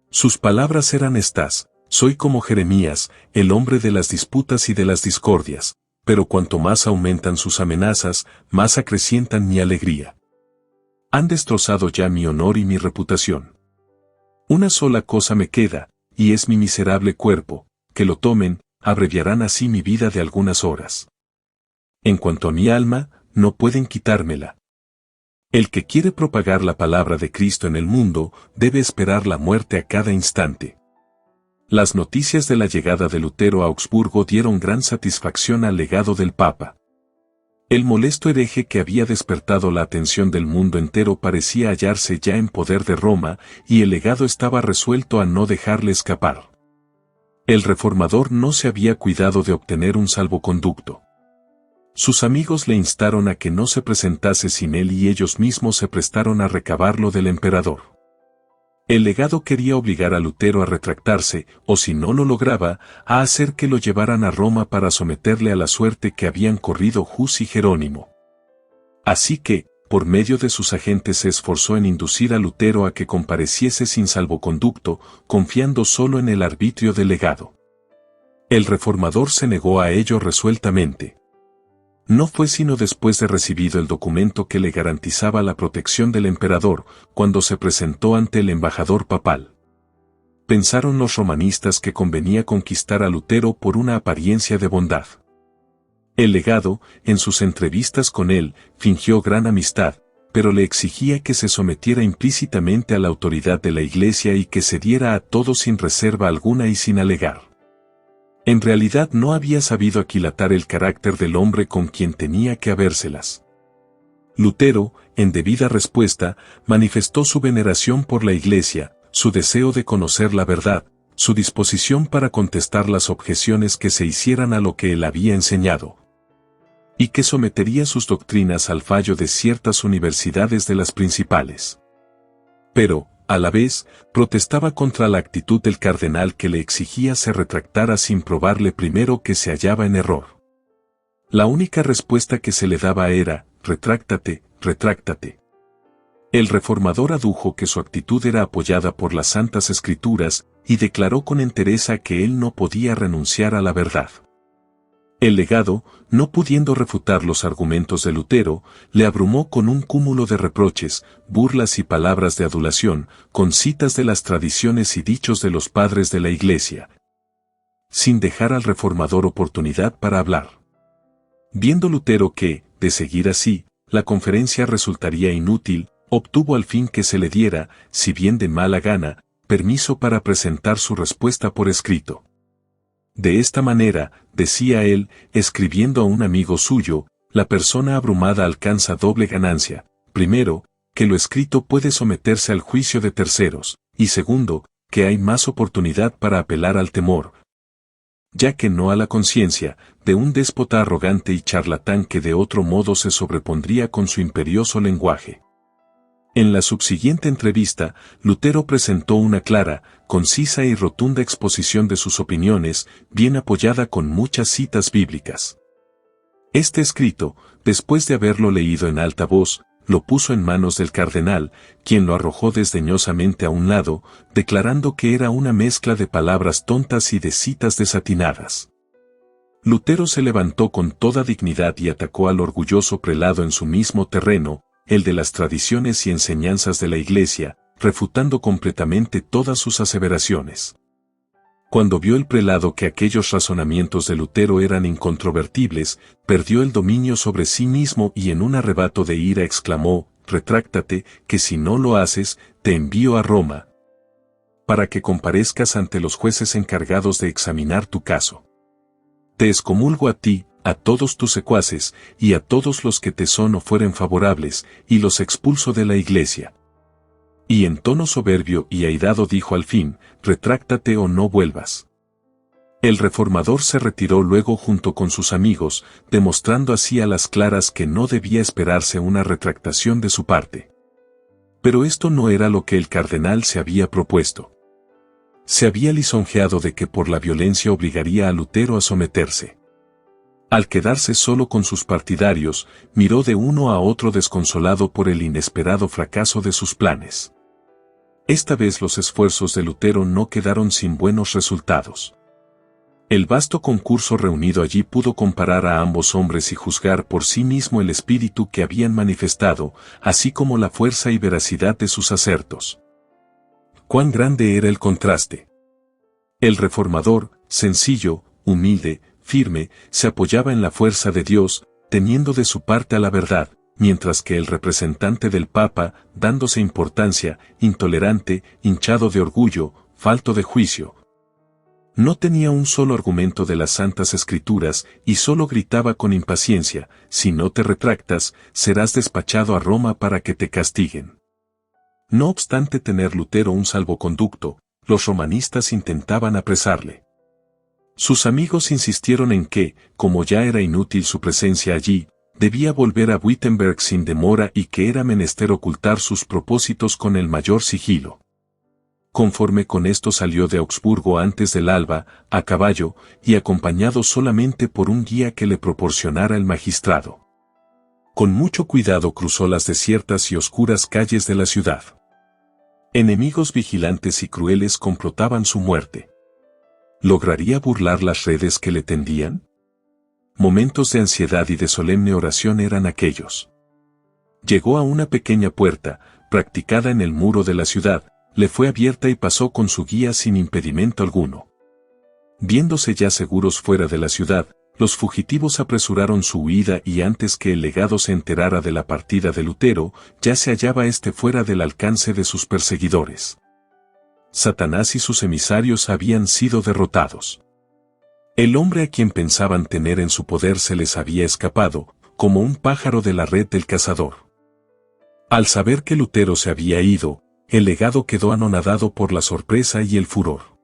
Sus palabras eran estas: soy como Jeremías, el hombre de las disputas y de las discordias, pero cuanto más aumentan sus amenazas, más acrecientan mi alegría. Han destrozado ya mi honor y mi reputación. Una sola cosa me queda, y es mi miserable cuerpo, que lo tomen, abreviarán así mi vida de algunas horas. En cuanto a mi alma, no pueden quitármela. El que quiere propagar la palabra de Cristo en el mundo, debe esperar la muerte a cada instante. Las noticias de la llegada de Lutero a Augsburgo dieron gran satisfacción al legado del Papa. El molesto hereje que había despertado la atención del mundo entero parecía hallarse ya en poder de Roma, y el legado estaba resuelto a no dejarle escapar. El reformador no se había cuidado de obtener un salvoconducto. Sus amigos le instaron a que no se presentase sin él y ellos mismos se prestaron a recabarlo del emperador. El legado quería obligar a Lutero a retractarse, o si no lo lograba, a hacer que lo llevaran a Roma para someterle a la suerte que habían corrido Hus y Jerónimo. Así que, por medio de sus agentes se esforzó en inducir a Lutero a que compareciese sin salvoconducto, confiando solo en el arbitrio del legado. El reformador se negó a ello resueltamente. No fue sino después de recibido el documento que le garantizaba la protección del emperador, cuando se presentó ante el embajador papal. Pensaron los romanistas que convenía conquistar a Lutero por una apariencia de bondad. El legado, en sus entrevistas con él, fingió gran amistad, pero le exigía que se sometiera implícitamente a la autoridad de la Iglesia y que cediera a todo sin reserva alguna y sin alegar. En realidad no había sabido aquilatar el carácter del hombre con quien tenía que habérselas. Lutero, en debida respuesta, manifestó su veneración por la Iglesia, su deseo de conocer la verdad, su disposición para contestar las objeciones que se hicieran a lo que él había enseñado, y que sometería sus doctrinas al fallo de ciertas universidades de las principales. Pero, a la vez, protestaba contra la actitud del cardenal que le exigía se retractara sin probarle primero que se hallaba en error. La única respuesta que se le daba era, retráctate, retráctate. El reformador adujo que su actitud era apoyada por las Santas Escrituras y declaró con entereza que él no podía renunciar a la verdad. El legado, no pudiendo refutar los argumentos de Lutero, le abrumó con un cúmulo de reproches, burlas y palabras de adulación, con citas de las tradiciones y dichos de los padres de la Iglesia, sin dejar al reformador oportunidad para hablar. Viendo Lutero que, de seguir así, la conferencia resultaría inútil, obtuvo al fin que se le diera, si bien de mala gana, permiso para presentar su respuesta por escrito. De esta manera, decía él, escribiendo a un amigo suyo, la persona abrumada alcanza doble ganancia: primero, que lo escrito puede someterse al juicio de terceros, y segundo, que hay más oportunidad para apelar al temor, ya que no a la conciencia, de un déspota arrogante y charlatán que de otro modo se sobrepondría con su imperioso lenguaje. En la subsiguiente entrevista, Lutero presentó una clara, concisa y rotunda exposición de sus opiniones, bien apoyada con muchas citas bíblicas. Este escrito, después de haberlo leído en alta voz, lo puso en manos del cardenal, quien lo arrojó desdeñosamente a un lado, declarando que era una mezcla de palabras tontas y de citas desatinadas. Lutero se levantó con toda dignidad y atacó al orgulloso prelado en su mismo terreno, el de las tradiciones y enseñanzas de la Iglesia, refutando completamente todas sus aseveraciones. Cuando vio el prelado que aquellos razonamientos de Lutero eran incontrovertibles, perdió el dominio sobre sí mismo y en un arrebato de ira exclamó: retráctate, que si no lo haces, te envío a Roma, para que comparezcas ante los jueces encargados de examinar tu caso. Te excomulgo a ti, a todos tus secuaces, y a todos los que te son o fueren favorables, y los expulso de la Iglesia. Y en tono soberbio y airado dijo al fin: retráctate o no vuelvas. El reformador se retiró luego junto con sus amigos, demostrando así a las claras que no debía esperarse una retractación de su parte. Pero esto no era lo que el cardenal se había propuesto. Se había lisonjeado de que por la violencia obligaría a Lutero a someterse. Al quedarse solo con sus partidarios, miró de uno a otro desconsolado por el inesperado fracaso de sus planes. Esta vez los esfuerzos de Lutero no quedaron sin buenos resultados. El vasto concurso reunido allí pudo comparar a ambos hombres y juzgar por sí mismo el espíritu que habían manifestado, así como la fuerza y veracidad de sus asertos. Cuán grande era el contraste. El reformador, sencillo, humilde, firme, se apoyaba en la fuerza de Dios, teniendo de su parte a la verdad, mientras que el representante del Papa, dándose importancia, intolerante, hinchado de orgullo, falto de juicio, no tenía un solo argumento de las Santas Escrituras y solo gritaba con impaciencia: si no te retractas, serás despachado a Roma para que te castiguen. No obstante tener Lutero un salvoconducto, los romanistas intentaban apresarle. Sus amigos insistieron en que, como ya era inútil su presencia allí, debía volver a Wittenberg sin demora y que era menester ocultar sus propósitos con el mayor sigilo. Conforme con esto salió de Augsburgo antes del alba, a caballo, y acompañado solamente por un guía que le proporcionara el magistrado. Con mucho cuidado cruzó las desiertas y oscuras calles de la ciudad. Enemigos vigilantes y crueles complotaban su muerte. ¿Lograría burlar las redes que le tendían? Momentos de ansiedad y de solemne oración eran aquellos. Llegó a una pequeña puerta, practicada en el muro de la ciudad, le fue abierta y pasó con su guía sin impedimento alguno. Viéndose ya seguros fuera de la ciudad, los fugitivos apresuraron su huida y antes que el legado se enterara de la partida de Lutero, ya se hallaba éste fuera del alcance de sus perseguidores. Satanás y sus emisarios habían sido derrotados. El hombre a quien pensaban tener en su poder se les había escapado, como un pájaro de la red del cazador. Al saber que Lutero se había ido, el legado quedó anonadado por la sorpresa y el furor.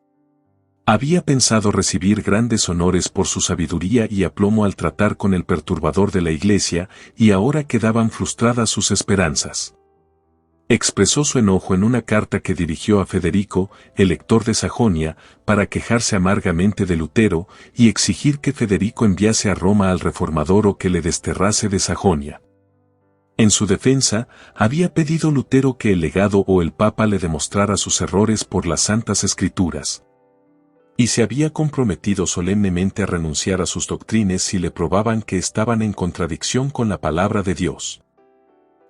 Había pensado recibir grandes honores por su sabiduría y aplomo al tratar con el perturbador de la Iglesia, y ahora quedaban frustradas sus esperanzas. Expresó su enojo en una carta que dirigió a Federico, elector de Sajonia, para quejarse amargamente de Lutero y exigir que Federico enviase a Roma al reformador o que le desterrase de Sajonia. En su defensa, había pedido Lutero que el legado o el Papa le demostrara sus errores por las Santas Escrituras. Y se había comprometido solemnemente a renunciar a sus doctrinas si le probaban que estaban en contradicción con la palabra de Dios.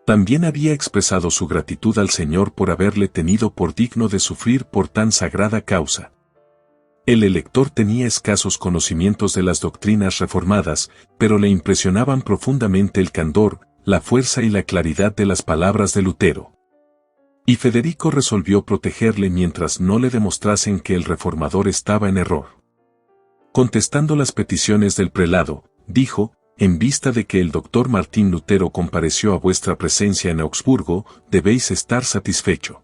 También había expresado su gratitud al Señor por haberle tenido por digno de sufrir por tan sagrada causa. El elector tenía escasos conocimientos de las doctrinas reformadas, pero le impresionaban profundamente el candor, la fuerza y la claridad de las palabras de Lutero. Y Federico resolvió protegerle mientras no le demostrasen que el reformador estaba en error. Contestando las peticiones del prelado, dijo: en vista de que el doctor Martín Lutero compareció a vuestra presencia en Augsburgo, debéis estar satisfecho.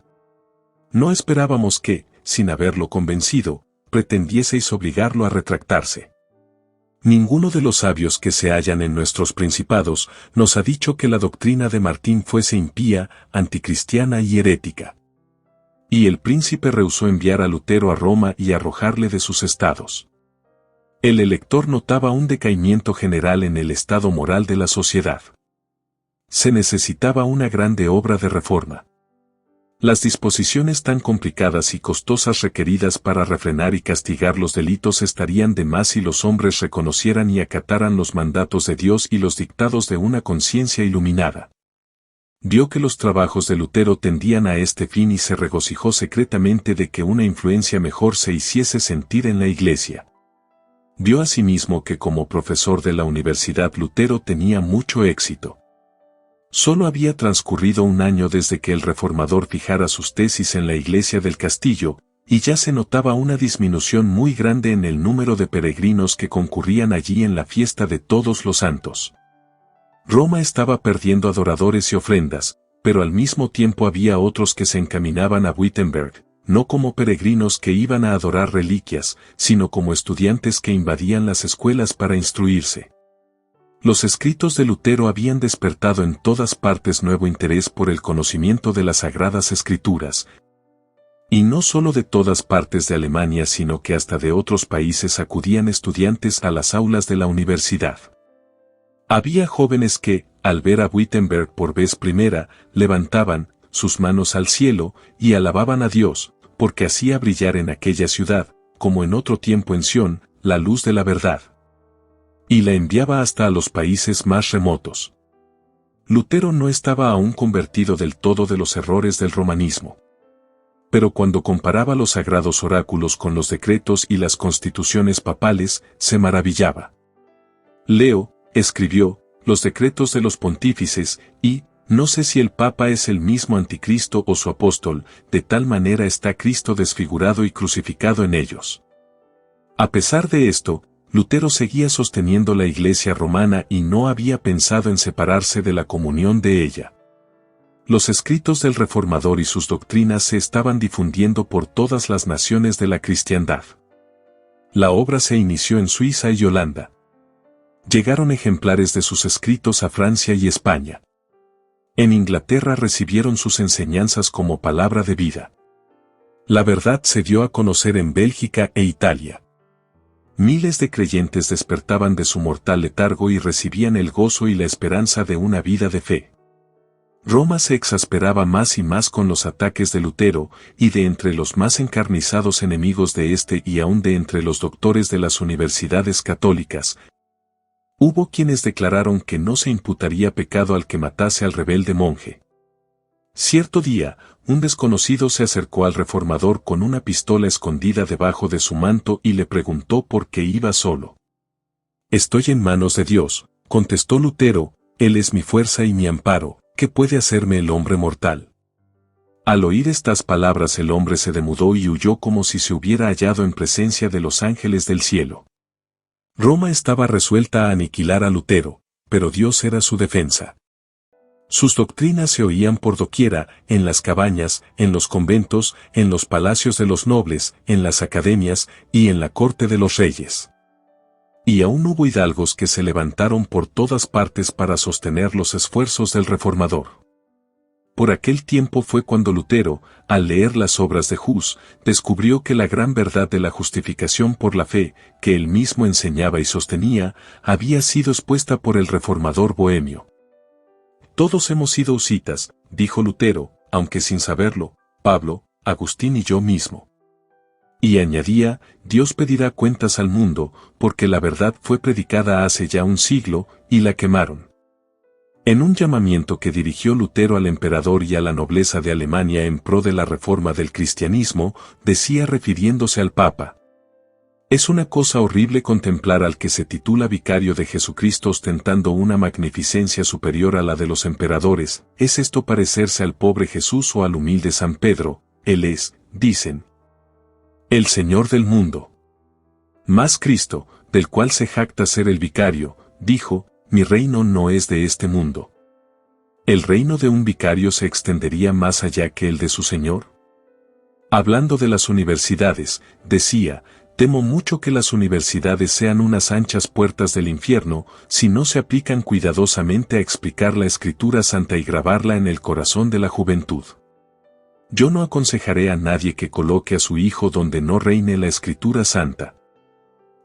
No esperábamos que, sin haberlo convencido, pretendieseis obligarlo a retractarse. Ninguno de los sabios que se hallan en nuestros principados nos ha dicho que la doctrina de Martín fuese impía, anticristiana y herética. Y el príncipe rehusó enviar a Lutero a Roma y arrojarle de sus estados. El elector notaba un decaimiento general en el estado moral de la sociedad. Se necesitaba una grande obra de reforma. Las disposiciones tan complicadas y costosas requeridas para refrenar y castigar los delitos estarían de más si los hombres reconocieran y acataran los mandatos de Dios y los dictados de una conciencia iluminada. Vio que los trabajos de Lutero tendían a este fin y se regocijó secretamente de que una influencia mejor se hiciese sentir en la Iglesia. Vio asimismo que como profesor de la universidad Lutero tenía mucho éxito. Solo había transcurrido un año desde que el reformador fijara sus tesis en la iglesia del castillo, y ya se notaba una disminución muy grande en el número de peregrinos que concurrían allí en la fiesta de todos los santos. Roma estaba perdiendo adoradores y ofrendas, pero al mismo tiempo había otros que se encaminaban a Wittenberg, no como peregrinos que iban a adorar reliquias, sino como estudiantes que invadían las escuelas para instruirse. Los escritos de Lutero habían despertado en todas partes nuevo interés por el conocimiento de las Sagradas Escrituras, y no solo de todas partes de Alemania sino que hasta de otros países acudían estudiantes a las aulas de la universidad. Había jóvenes que, al ver a Wittenberg por vez primera, levantaban sus manos al cielo y alababan a Dios, porque hacía brillar en aquella ciudad, como en otro tiempo en Sión, la luz de la verdad. Y la enviaba hasta a los países más remotos. Lutero no estaba aún convertido del todo de los errores del romanismo. Pero cuando comparaba los sagrados oráculos con los decretos y las constituciones papales, se maravillaba. Leo, escribió, los decretos de los pontífices, y, no sé si el Papa es el mismo anticristo o su apóstol, de tal manera está Cristo desfigurado y crucificado en ellos. A pesar de esto, Lutero seguía sosteniendo la Iglesia romana y no había pensado en separarse de la comunión de ella. Los escritos del Reformador y sus doctrinas se estaban difundiendo por todas las naciones de la cristiandad. La obra se inició en Suiza y Holanda. Llegaron ejemplares de sus escritos a Francia y España. En Inglaterra recibieron sus enseñanzas como palabra de vida. La verdad se dio a conocer en Bélgica e Italia. Miles de creyentes despertaban de su mortal letargo y recibían el gozo y la esperanza de una vida de fe. Roma se exasperaba más y más con los ataques de Lutero, y de entre los más encarnizados enemigos de éste y aún de entre los doctores de las universidades católicas, hubo quienes declararon que no se imputaría pecado al que matase al rebelde monje. Cierto día, un desconocido se acercó al reformador con una pistola escondida debajo de su manto y le preguntó por qué iba solo. «Estoy en manos de Dios», contestó Lutero, «Él es mi fuerza y mi amparo, ¿qué puede hacerme el hombre mortal?». Al oír estas palabras el hombre se demudó y huyó como si se hubiera hallado en presencia de los ángeles del cielo. Roma estaba resuelta a aniquilar a Lutero, pero Dios era su defensa. Sus doctrinas se oían por doquiera, en las cabañas, en los conventos, en los palacios de los nobles, en las academias y en la corte de los reyes. Y aún hubo hidalgos que se levantaron por todas partes para sostener los esfuerzos del reformador. Por aquel tiempo fue cuando Lutero, al leer las obras de Hus, descubrió que la gran verdad de la justificación por la fe, que él mismo enseñaba y sostenía, había sido expuesta por el reformador bohemio. «Todos hemos sido husitas», dijo Lutero, aunque sin saberlo, Pablo, Agustín y yo mismo. Y añadía, Dios pedirá cuentas al mundo, porque la verdad fue predicada hace ya un siglo, y la quemaron. En un llamamiento que dirigió Lutero al emperador y a la nobleza de Alemania en pro de la reforma del cristianismo, decía refiriéndose al Papa: «Es una cosa horrible contemplar al que se titula vicario de Jesucristo ostentando una magnificencia superior a la de los emperadores. ¿Es esto parecerse al pobre Jesús o al humilde San Pedro? Él es, dicen, el Señor del mundo». Mas Cristo, del cual se jacta ser el vicario, dijo: «Mi reino no es de este mundo». ¿El reino de un vicario se extendería más allá que el de su Señor? Hablando de las universidades, decía: «Temo mucho que las universidades sean unas anchas puertas del infierno, si no se aplican cuidadosamente a explicar la Escritura Santa y grabarla en el corazón de la juventud». Yo no aconsejaré a nadie que coloque a su hijo donde no reine la Escritura Santa.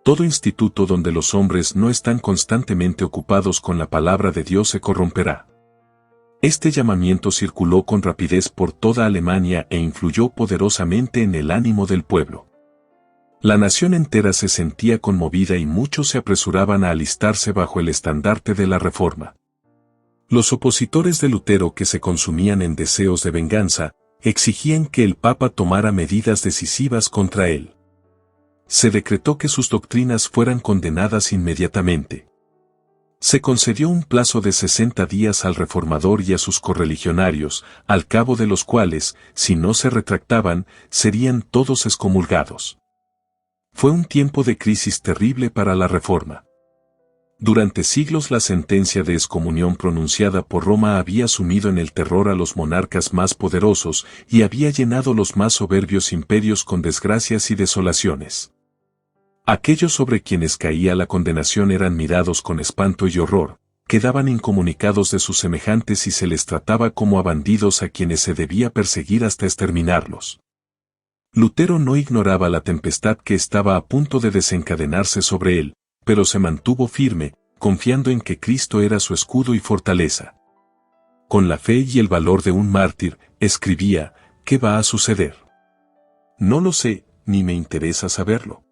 Todo instituto donde los hombres no están constantemente ocupados con la palabra de Dios se corromperá. Este llamamiento circuló con rapidez por toda Alemania e influyó poderosamente en el ánimo del pueblo. La nación entera se sentía conmovida y muchos se apresuraban a alistarse bajo el estandarte de la Reforma. Los opositores de Lutero, que se consumían en deseos de venganza, exigían que el Papa tomara medidas decisivas contra él. Se decretó que sus doctrinas fueran condenadas inmediatamente. Se concedió un plazo de 60 días al reformador y a sus correligionarios, al cabo de los cuales, si no se retractaban, serían todos excomulgados. Fue un tiempo de crisis terrible para la Reforma. Durante siglos la sentencia de excomunión pronunciada por Roma había sumido en el terror a los monarcas más poderosos y había llenado los más soberbios imperios con desgracias y desolaciones. Aquellos sobre quienes caía la condenación eran mirados con espanto y horror, quedaban incomunicados de sus semejantes y se les trataba como a bandidos a quienes se debía perseguir hasta exterminarlos. Lutero no ignoraba la tempestad que estaba a punto de desencadenarse sobre él, pero se mantuvo firme, confiando en que Cristo era su escudo y fortaleza. Con la fe y el valor de un mártir, escribía: «¿Qué va a suceder? No lo sé, ni me interesa saberlo.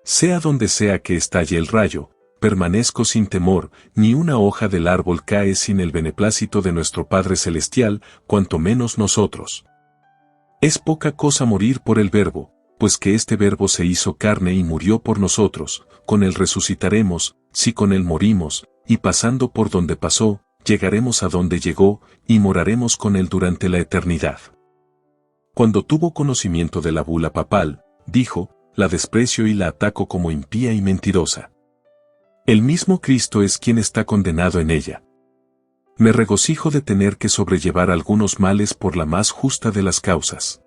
Sea donde sea que estalle el rayo, permanezco sin temor, ni una hoja del árbol cae sin el beneplácito de nuestro Padre Celestial, cuanto menos nosotros. Es poca cosa morir por el Verbo, pues que este Verbo se hizo carne y murió por nosotros, con él resucitaremos, si con él morimos, y pasando por donde pasó, llegaremos a donde llegó, y moraremos con él durante la eternidad. Cuando tuvo conocimiento de la bula papal, dijo, la desprecio y la ataco como impía y mentirosa. El mismo Cristo es quien está condenado en ella. Me regocijo de tener que sobrellevar algunos males por la más justa de las causas.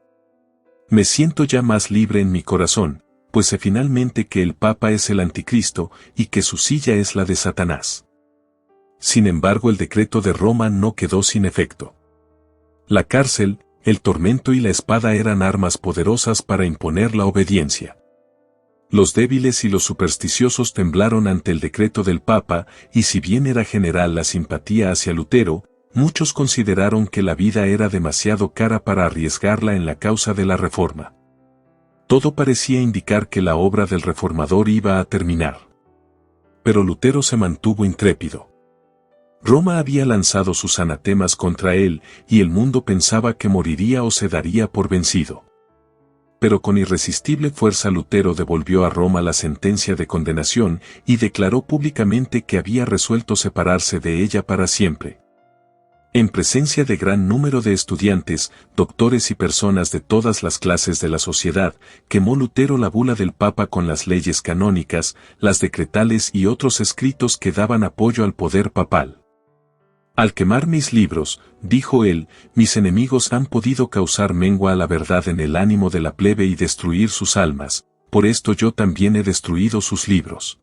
Me siento ya más libre en mi corazón, pues sé finalmente que el Papa es el Anticristo y que su silla es la de Satanás. Sin embargo, el decreto de Roma no quedó sin efecto. La cárcel, el tormento y la espada eran armas poderosas para imponer la obediencia. Los débiles y los supersticiosos temblaron ante el decreto del Papa, y si bien era general la simpatía hacia Lutero, muchos consideraron que la vida era demasiado cara para arriesgarla en la causa de la Reforma. Todo parecía indicar que la obra del reformador iba a terminar. Pero Lutero se mantuvo intrépido. Roma había lanzado sus anatemas contra él, y el mundo pensaba que moriría o se daría por vencido. Pero con irresistible fuerza Lutero devolvió a Roma la sentencia de condenación y declaró públicamente que había resuelto separarse de ella para siempre. En presencia de gran número de estudiantes, doctores y personas de todas las clases de la sociedad, quemó Lutero la bula del Papa con las leyes canónicas, las decretales y otros escritos que daban apoyo al poder papal. Al quemar mis libros, dijo él, mis enemigos han podido causar mengua a la verdad en el ánimo de la plebe y destruir sus almas, por esto yo también he destruido sus libros.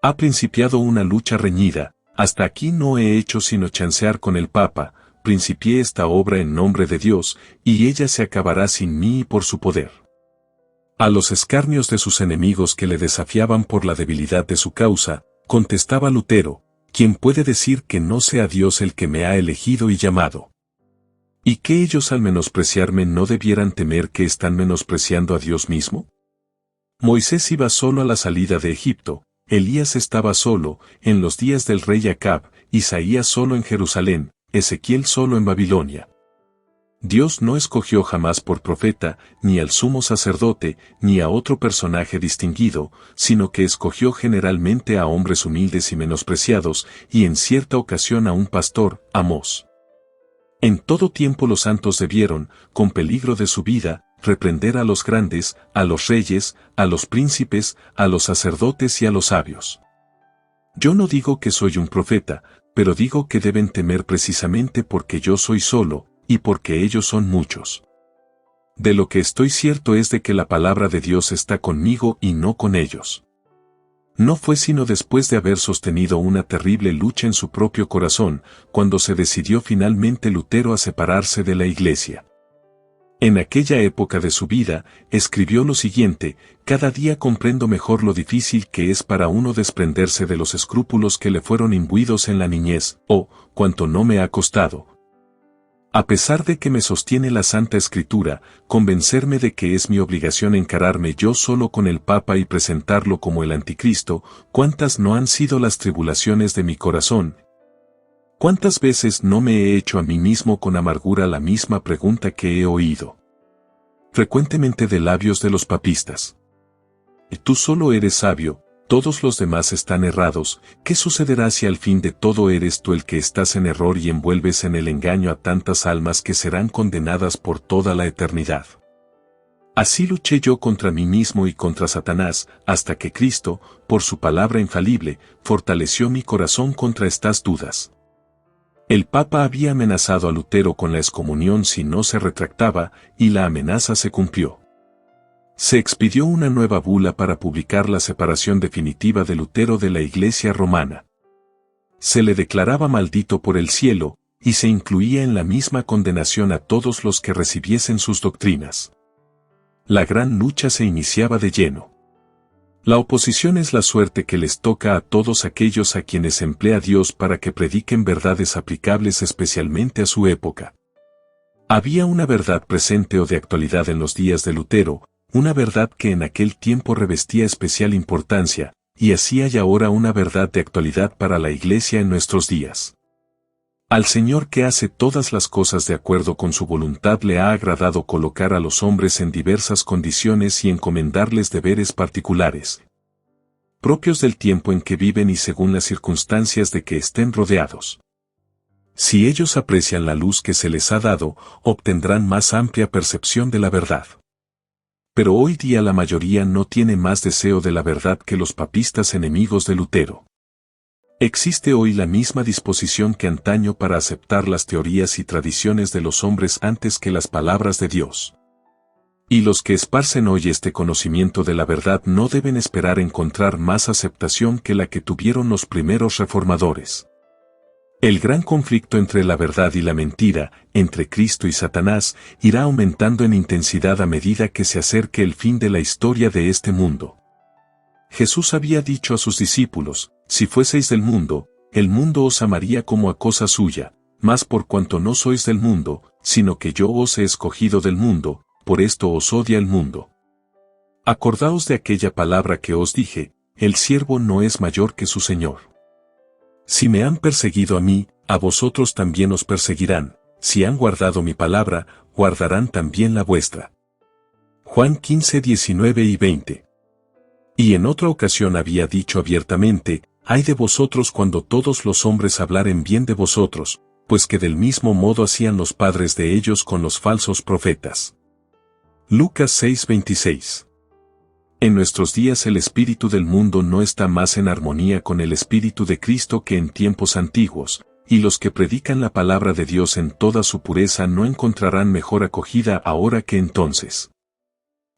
Ha principiado una lucha reñida, hasta aquí no he hecho sino chancear con el Papa, principié esta obra en nombre de Dios, y ella se acabará sin mí y por su poder. A los escarnios de sus enemigos que le desafiaban por la debilidad de su causa, contestaba Lutero, ¿quién puede decir que no sea Dios el que me ha elegido y llamado? ¿Y que ellos al menospreciarme no debieran temer que están menospreciando a Dios mismo? Moisés iba solo a la salida de Egipto, Elías estaba solo, en los días del rey Acab, Isaías solo en Jerusalén, Ezequiel solo en Babilonia. Dios no escogió jamás por profeta, ni al sumo sacerdote, ni a otro personaje distinguido, sino que escogió generalmente a hombres humildes y menospreciados, y en cierta ocasión a un pastor, Amós. En todo tiempo los santos debieron, con peligro de su vida, reprender a los grandes, a los reyes, a los príncipes, a los sacerdotes y a los sabios. Yo no digo que soy un profeta, pero digo que deben temer precisamente porque yo soy solo, y porque ellos son muchos. De lo que estoy cierto es de que la palabra de Dios está conmigo y no con ellos. No fue sino después de haber sostenido una terrible lucha en su propio corazón, cuando se decidió finalmente Lutero a separarse de la Iglesia. En aquella época de su vida, escribió lo siguiente: cada día comprendo mejor lo difícil que es para uno desprenderse de los escrúpulos que le fueron imbuidos en la niñez, cuánto no me ha costado. A pesar de que me sostiene la Santa Escritura, convencerme de que es mi obligación encararme yo solo con el Papa y presentarlo como el Anticristo, ¿cuántas no han sido las tribulaciones de mi corazón? ¿Cuántas veces no me he hecho a mí mismo con amargura la misma pregunta que he oído frecuentemente de labios de los papistas? Tú solo eres sabio, todos los demás están errados, ¿qué sucederá si al fin de todo eres tú el que estás en error y envuelves en el engaño a tantas almas que serán condenadas por toda la eternidad? Así luché yo contra mí mismo y contra Satanás, hasta que Cristo, por su palabra infalible, fortaleció mi corazón contra estas dudas. El Papa había amenazado a Lutero con la excomunión si no se retractaba, y la amenaza se cumplió. Se expidió una nueva bula para publicar la separación definitiva de Lutero de la Iglesia romana. Se le declaraba maldito por el cielo, y se incluía en la misma condenación a todos los que recibiesen sus doctrinas. La gran lucha se iniciaba de lleno. La oposición es la suerte que les toca a todos aquellos a quienes emplea Dios para que prediquen verdades aplicables especialmente a su época. Había una verdad presente o de actualidad en los días de Lutero, una verdad que en aquel tiempo revestía especial importancia, y así hay ahora una verdad de actualidad para la Iglesia en nuestros días. Al Señor que hace todas las cosas de acuerdo con su voluntad le ha agradado colocar a los hombres en diversas condiciones y encomendarles deberes particulares. propios del tiempo en que viven y según las circunstancias de que estén rodeados. Si ellos aprecian la luz que se les ha dado, obtendrán más amplia percepción de la verdad. Pero hoy día la mayoría no tiene más deseo de la verdad que los papistas enemigos de Lutero. Existe hoy la misma disposición que antaño para aceptar las teorías y tradiciones de los hombres antes que las palabras de Dios. Y los que esparcen hoy este conocimiento de la verdad no deben esperar encontrar más aceptación que la que tuvieron los primeros reformadores. El gran conflicto entre la verdad y la mentira, entre Cristo y Satanás, irá aumentando en intensidad a medida que se acerque el fin de la historia de este mundo. Jesús había dicho a sus discípulos, si fueseis del mundo, el mundo os amaría como a cosa suya, mas por cuanto no sois del mundo, sino que yo os he escogido del mundo, por esto os odia el mundo. Acordaos de aquella palabra que os dije, el siervo no es mayor que su Señor. Si me han perseguido a mí, a vosotros también os perseguirán, si han guardado mi palabra, guardarán también la vuestra. Juan 15, 19 y 20. Y en otra ocasión había dicho abiertamente, ay de vosotros cuando todos los hombres hablaren bien de vosotros, pues que del mismo modo hacían los padres de ellos con los falsos profetas. Lucas 6, 26. En nuestros días el espíritu del mundo no está más en armonía con el espíritu de Cristo que en tiempos antiguos, y los que predican la palabra de Dios en toda su pureza no encontrarán mejor acogida ahora que entonces.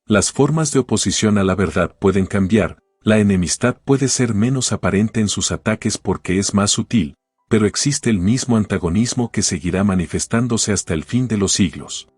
Las formas de oposición a la verdad pueden cambiar, la enemistad puede ser menos aparente en sus ataques porque es más sutil, pero existe el mismo antagonismo que seguirá manifestándose hasta el fin de los siglos.